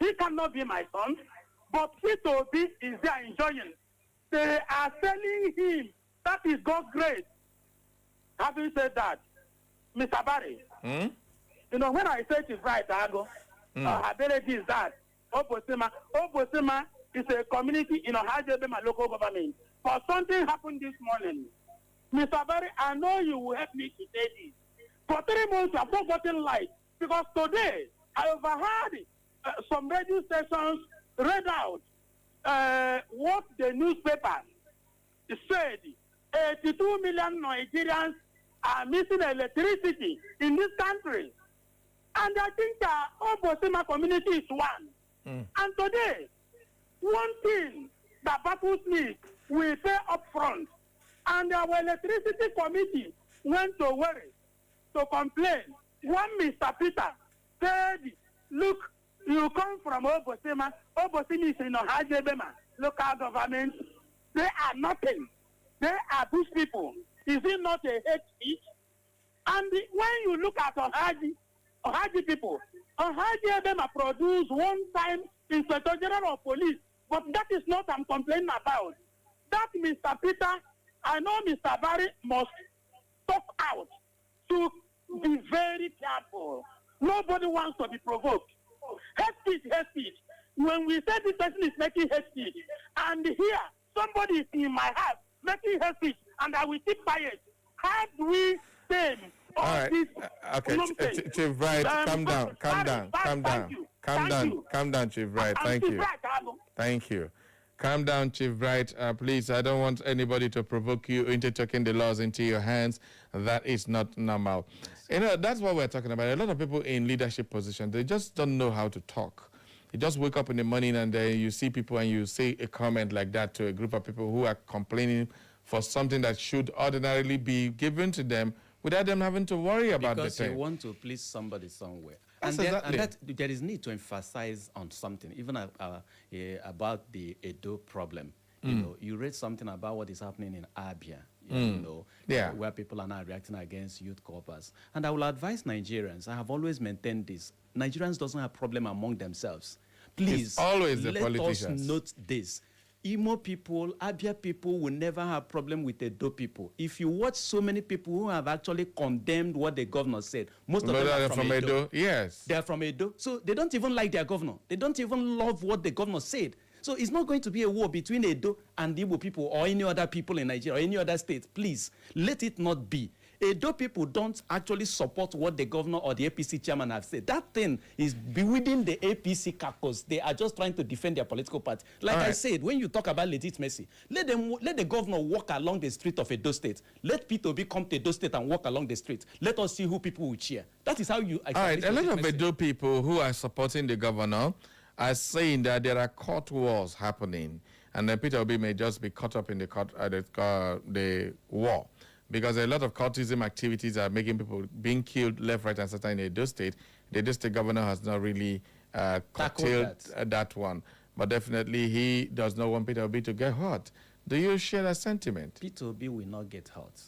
he cannot be my son, but Peter Obi is there enjoying. They are telling him that is God's grace. Having said that, Mr. Barry, you know, when I say it is right, I go, ability is that. Obosima is a community in Ohio, my local government. But something happened this morning. Mr. Barry, I know you will help me to say this. For 3 months, I've not gotten light. Because today, I overheard some radio stations read out what the newspaper said. 82 million Nigerians are missing electricity in this country. And I think the Obosima community is one. And today, one thing that baffles me, we pay up front. And our electricity committee went to worry, to complain. One Mr. Peter said, look, you come from Obosima. Obosima is in Ohajebema, local government. They are nothing. They are bush people. Is it not a hate speech? And when you look at Ohaji people, Ohajebema produced one-time Inspector General of Police, but that is not what I'm complaining about. That Mr. Peter, I know Mr. Barry must talk out to be very careful. Nobody wants to be provoked. Hate speech, hate speech. When we say this person is making hate speech, and here somebody is in my house making hate speech, and I will keep quiet, how do we say all right. Okay, Chief Bright, calm down, Chief Bright. Thank you. Calm down, Chief Bright. Please, I don't want anybody to provoke you into taking the laws into your hands. That is not normal. You know, that's what we're talking about. A lot of people in leadership positions, they just don't know how to talk. You just wake up in the morning and then you see people and you say a comment like that to a group of people who are complaining for something that should ordinarily be given to them without them having to worry about the thing. Because you want to please somebody somewhere. And there is need to emphasize on something, even about the Edo problem. You know, you read something about what is happening in Abia, where people are now reacting against youth corpers. And I will advise Nigerians, I have always maintained this, Nigerians doesn't have problem among themselves. Please, it's always the politicians. Let us note this. Imo people, Abia people will never have problem with Edo people. If you watch so many people who have actually condemned what the governor said, most of them are from Edo. Yes. They are from Edo. So they don't even like their governor. They don't even love what the governor said. So it's not going to be a war between Edo and the Igbo people or any other people in Nigeria or any other state. Please, let it not be. Edo people don't actually support what the governor or the APC chairman have said. That thing is within the APC caucus. They are just trying to defend their political party. Like I said, when you talk about legitimacy, let the governor walk along the street of Edo State. Let P2B come to Edo State and walk along the street. Let us see who people will cheer. That is how you... All right, a lot of Edo people who are supporting the governor are saying that there are court wars happening, and then Peter Obi may just be caught up in the war. Because a lot of cultism activities are making people being killed left, right, and center in Edo State. The Edo State governor has not really curtailed that one. But definitely he does not want Peter Obi to get hurt. Do you share that sentiment? Peter Obi will not get hurt.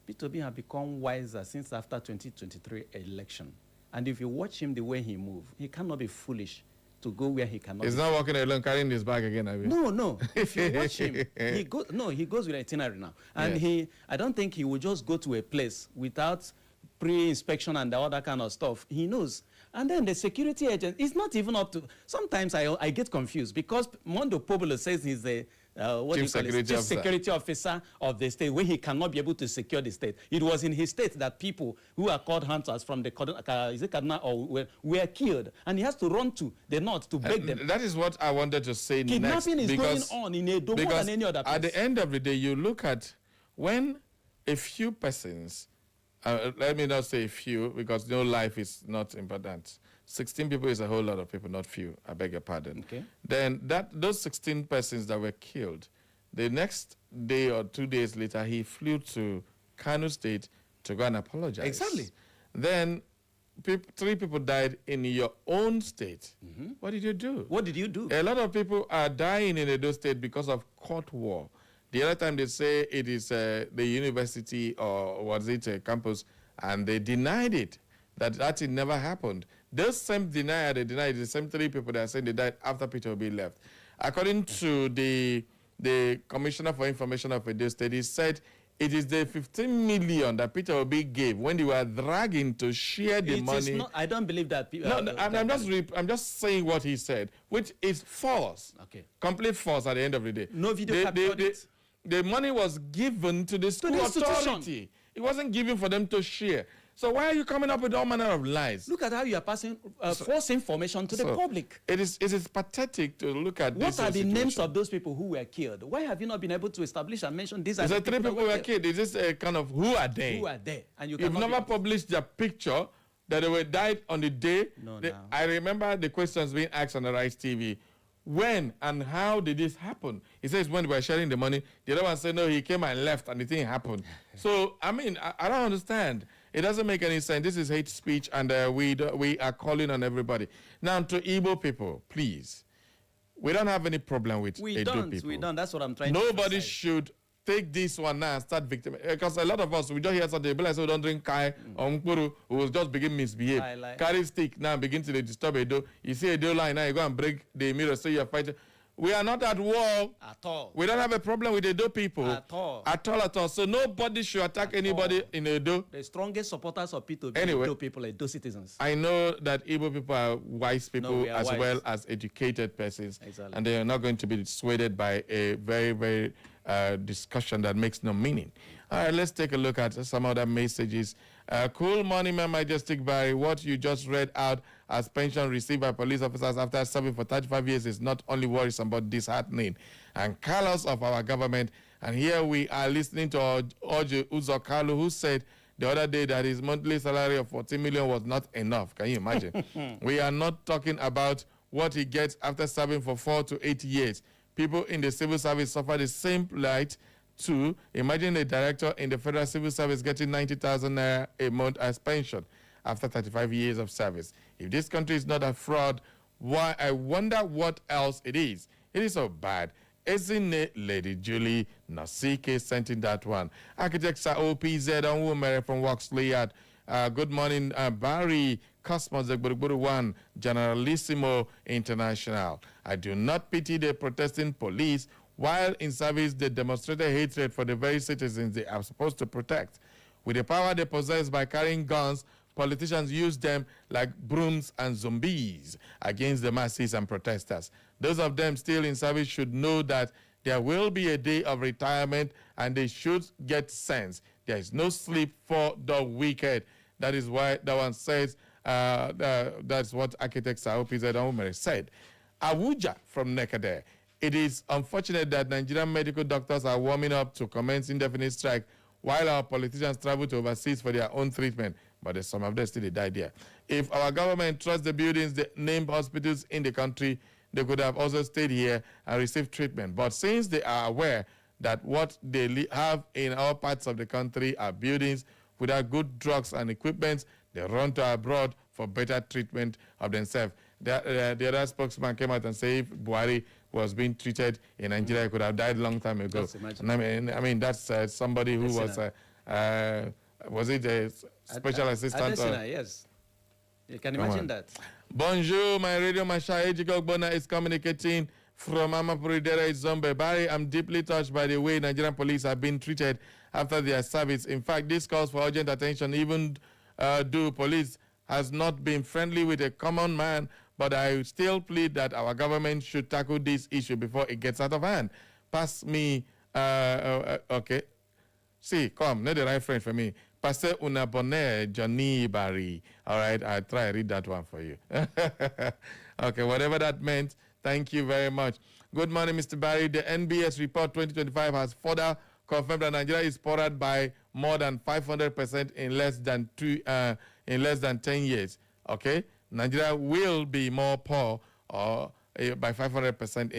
Peter Obi has become wiser since after 2023 election. And if you watch him the way he moves, he cannot be foolish to go where he cannot. He's not walking alone carrying his bag again, I mean. No. If you watch him, he goes with itinerary now. And I don't think he will just go to a place without pre-inspection and all that kind of stuff. He knows. And then the security agent is not even up to... Sometimes I get confused because Mondo Pobolo says he's the chief security officer of the state, where he cannot be able to secure the state. It was in his state that people who are called hunters from the Kaduna or were killed, and he has to run to the north to beg them. That is what I wanted to say next. Kidnapping is going on in Edo more than any other place. At the end of the day, you look at when a few persons, let me not say few, because no life is not important. 16 people is a whole lot of people, not few. I beg your pardon. Okay. Then those 16 persons that were killed, the next day or 2 days later, he flew to Kano State to go and apologize. Exactly. Then 3 people died in your own state. Mm-hmm. What did you do? What did you do? A lot of people are dying in Edo State because of court war. The other time they say it is the university or was it a campus, and they denied it. That it never happened. Those same they denied the same 3 people that are saying they died after Peter Obi left. According to the Commissioner for Information of Edo State, he said it is the 15 million that Peter Obi gave when they were dragging to share the money. I don't believe that. I'm just saying what he said, which is false. Okay. Complete false at the end of the day. No video captured it. The money was given to the school authority. It wasn't given for them to share. So why are you coming up with all manner of lies? Look at how you are passing false information to the public. It is pathetic to look at this. What are the names of those people who were killed? Why have you not been able to establish and mention these? Is 3 people were killed? Is this a kind of who are they? Who are they? And you've never published their picture that they were died on the day. No. I remember the questions being asked on the Rice TV. When and how did this happen? He says when we were sharing the money, the other one said, no, he came and left and the thing happened. So, I mean, I don't understand. It doesn't make any sense. This is hate speech, and we are calling on everybody. Now, to Igbo people, please. We don't have any problem with Edo people. We don't. That's what I'm trying to Nobody should take this one now and start victim. Because a lot of us, we don't hear something, like, so we don't drink Kai or Mkpuru, who will just begin misbehave. Carry stick now, begin to disturb Edo. You see Edo line, now you go and break the mirror, so you're fighting. We are not at war. At all. We don't have a problem with Edo people. At all. At all, at all. So nobody should attack anybody in Edo. The strongest supporters of P2B anyway, Edo people, Edo citizens. I know that Igbo people are wise people well as educated persons. Exactly. And they are not going to be swayed by a very, very discussion that makes no meaning. All right, let's take a look at some other messages. Cool morning, my Majestic Barry. What you just read out as pension received by police officers after serving for 35 years is not only worrisome but disheartening and callous of our government. And here we are listening to Ije Uzokalu, who said the other day that his monthly salary of 40 million was not enough. Can you imagine? We are not talking about what he gets after serving for 4 to 8 years. People in the civil service suffer the same plight too. Imagine a director in the federal civil service getting 90,000 naira a month as pension after 35 years of service. If this country is not a fraud, why? I wonder what else it is. It is so bad. Isn't it, Lady Julie Nasike sent in that one? Architect Sir OPZ on Women from Waxley Yard. Good morning, Barry Cosmos, the Buruburu One, Generalissimo International. I do not pity the protesting police. While in service, they demonstrated hatred for the very citizens they are supposed to protect. With the power they possess by carrying guns, politicians use them like brooms and zombies against the masses and protesters. Those of them still in service should know that there will be a day of retirement and they should get sense. There is no sleep for the wicked. That is why that one says, that's what architect Saopi said. Awuja from Nekade. It is unfortunate that Nigerian medical doctors are warming up to commence indefinite strike while our politicians travel to overseas for their own treatment. But some of them still died here. If our government trusts the buildings, the named hospitals in the country, they could have also stayed here and received treatment. But since they are aware that what they have in our parts of the country are buildings without good drugs and equipment, they run to abroad for better treatment of themselves. The other spokesman came out and said if Buhari was being treated in Nigeria, he could have died a long time ago. And I mean that's somebody who was it a special assistant? Yes. You can imagine that. Bonjour, my radio Masha Ejiko Bona is communicating from Amapuridera Zombe. Barry, I'm deeply touched by the way Nigerian police have been treated after their service. In fact, this calls for urgent attention. Even though police has not been friendly with a common man, but I still plead that our government should tackle this issue before it gets out of hand. Pass me, okay. See, come, not the right friend for me. Passe una bonne Johnny Barry. All right, I'll try to read that one for you. Okay, whatever that meant, thank you very much. Good morning, Mr. Barry. The NBS report 2025 has further confirmed that Nigeria is poorer by more than 500% in less than 10 years. Okay, Nigeria will be more poor by 500%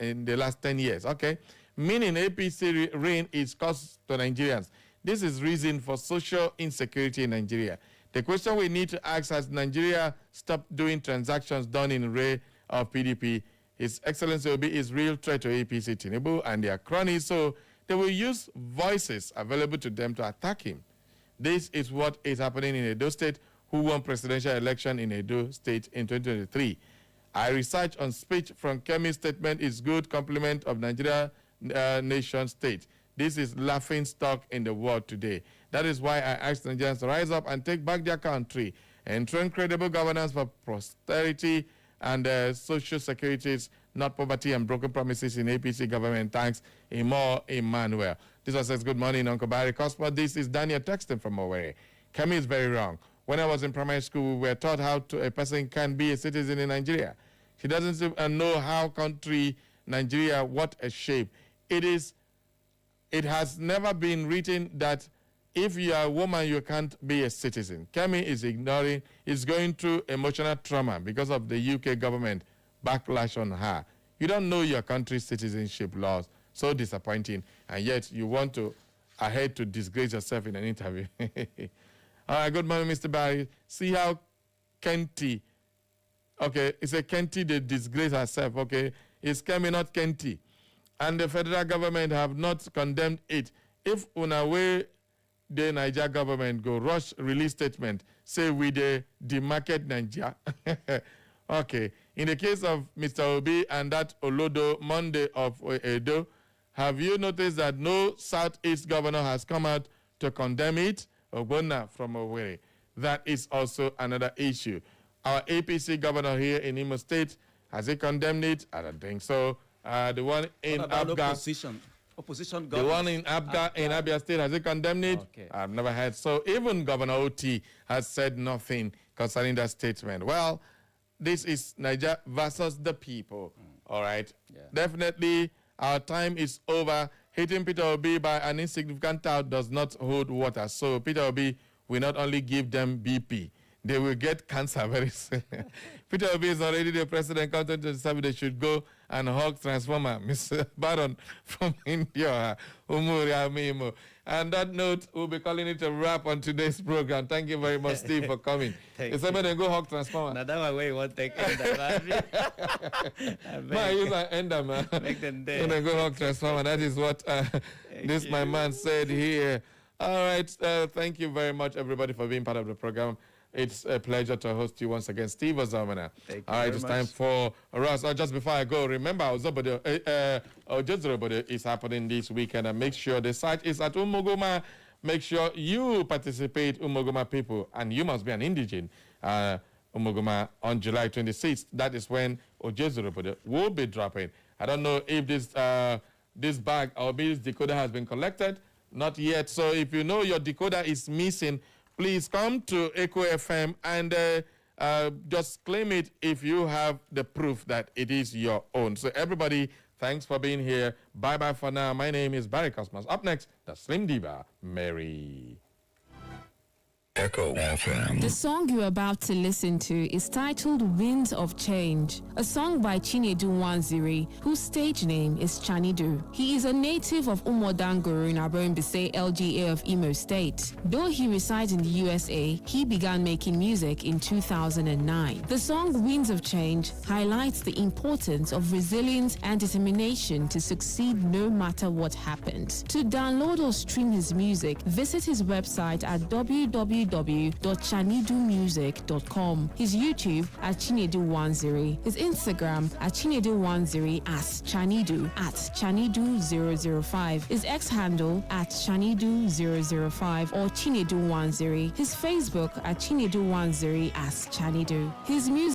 in the last 10 years. Okay, meaning APC reign is cost to Nigerians. This is reason for social insecurity in Nigeria. The question we need to ask: has Nigeria stopped doing transactions done in array of PDP? His Excellency Obi is real threat to APC, Tinubu, and their cronies, so they will use voices available to them to attack him. This is what is happening in Edo State, who won presidential election in Edo State in 2023. I research on speech from Kemi's statement is good compliment of Nigeria nation state. This is laughing stock in the world today. That is why I ask Nigerians to rise up and take back their country and train credible governance for prosperity and social securities, not poverty and broken promises in APC government. Thanks, Imo Emmanuel. This one says, good morning, Uncle Barry Cosmo. This is Daniel texting from Owerri. Kemi is very wrong. When I was in primary school, we were taught how a person can be a citizen in Nigeria. She doesn't know how country Nigeria, what a shape. It has never been written that if you are a woman, you can't be a citizen. Kemi is going through emotional trauma because of the UK government backlash on her. You don't know your country's citizenship laws. So disappointing. And yet you want to ahead to disgrace yourself in an interview. All right, good morning, Mr. Barry. See how Kenty, okay, it's a Kenty that disgrace herself, okay? It's Kemi, not Kenty. And the federal government have not condemned it. If Unawe, the Niger government go rush release statement, say we the demarket Nigeria. Okay. In the case of Mr. Obi and that Olodo Monday of Edo, have you noticed that no Southeast governor has come out to condemn it? Ogbonna from Owerri. That is also another issue. Our APC governor here in Imo State, has he condemned it? I don't think so. The one in Abga. Opposition the one in Abga in Abia State, has he condemned it? Okay. I've never heard. So even Governor Oti has said nothing concerning that statement. Well, this is Niger versus the people. All right. Yeah. Definitely, our time is over. Hitting Peter Obi by an insignificant doubt does not hold water. So Peter Obi will not only give them BP, they will get cancer very soon. Peter Obi is already the president. Content to decide they should go and hug Transformer. Mr. Baron from India. And that note, we'll be calling it a wrap on today's program. Thank you very much, Steve, for coming. It's better go hug Transformer. Now that way you won't take it. I use an ender, man. Make them dead. Gonna go hug Transformer. That is what this my man said here. All right. Thank you very much, everybody, for being part of the program. It's a pleasure to host you once again, Steve Ozomana. All right, it's time for Ross. Just before I go, remember, Ojezoro is happening this weekend, and make sure the site is at Umugoma. Make sure you participate, Umugoma people, and you must be an indigene. Umugoma on July 26th. That is when Ojezoro will be dropping. I don't know if this bag or this decoder has been collected. Not yet. So if you know your decoder is missing, please come to Echo FM and just claim it if you have the proof that it is your own. So everybody, thanks for being here. Bye-bye for now. My name is Barry Cosmos. Up next, the Slim Diva, Mary. Echo FM. The song you're about to listen to is titled Winds of Change, a song by Chinedu Nwanziri, whose stage name is Chanidu. He is a native of Umodanguru in Abonbise, LGA of Imo State. Though he resides in the USA, he began making music in 2009. The song Winds of Change highlights the importance of resilience and determination to succeed no matter what happens. To download or stream his music, visit his website at www.chanidumusic.com, his YouTube at Chinedu10, his Instagram at Chinedu10 as Chanidu at Chanidu005, his X handle at Chanidu005 or Chinedu10, his Facebook at Chinedu10 as Chanidu. His music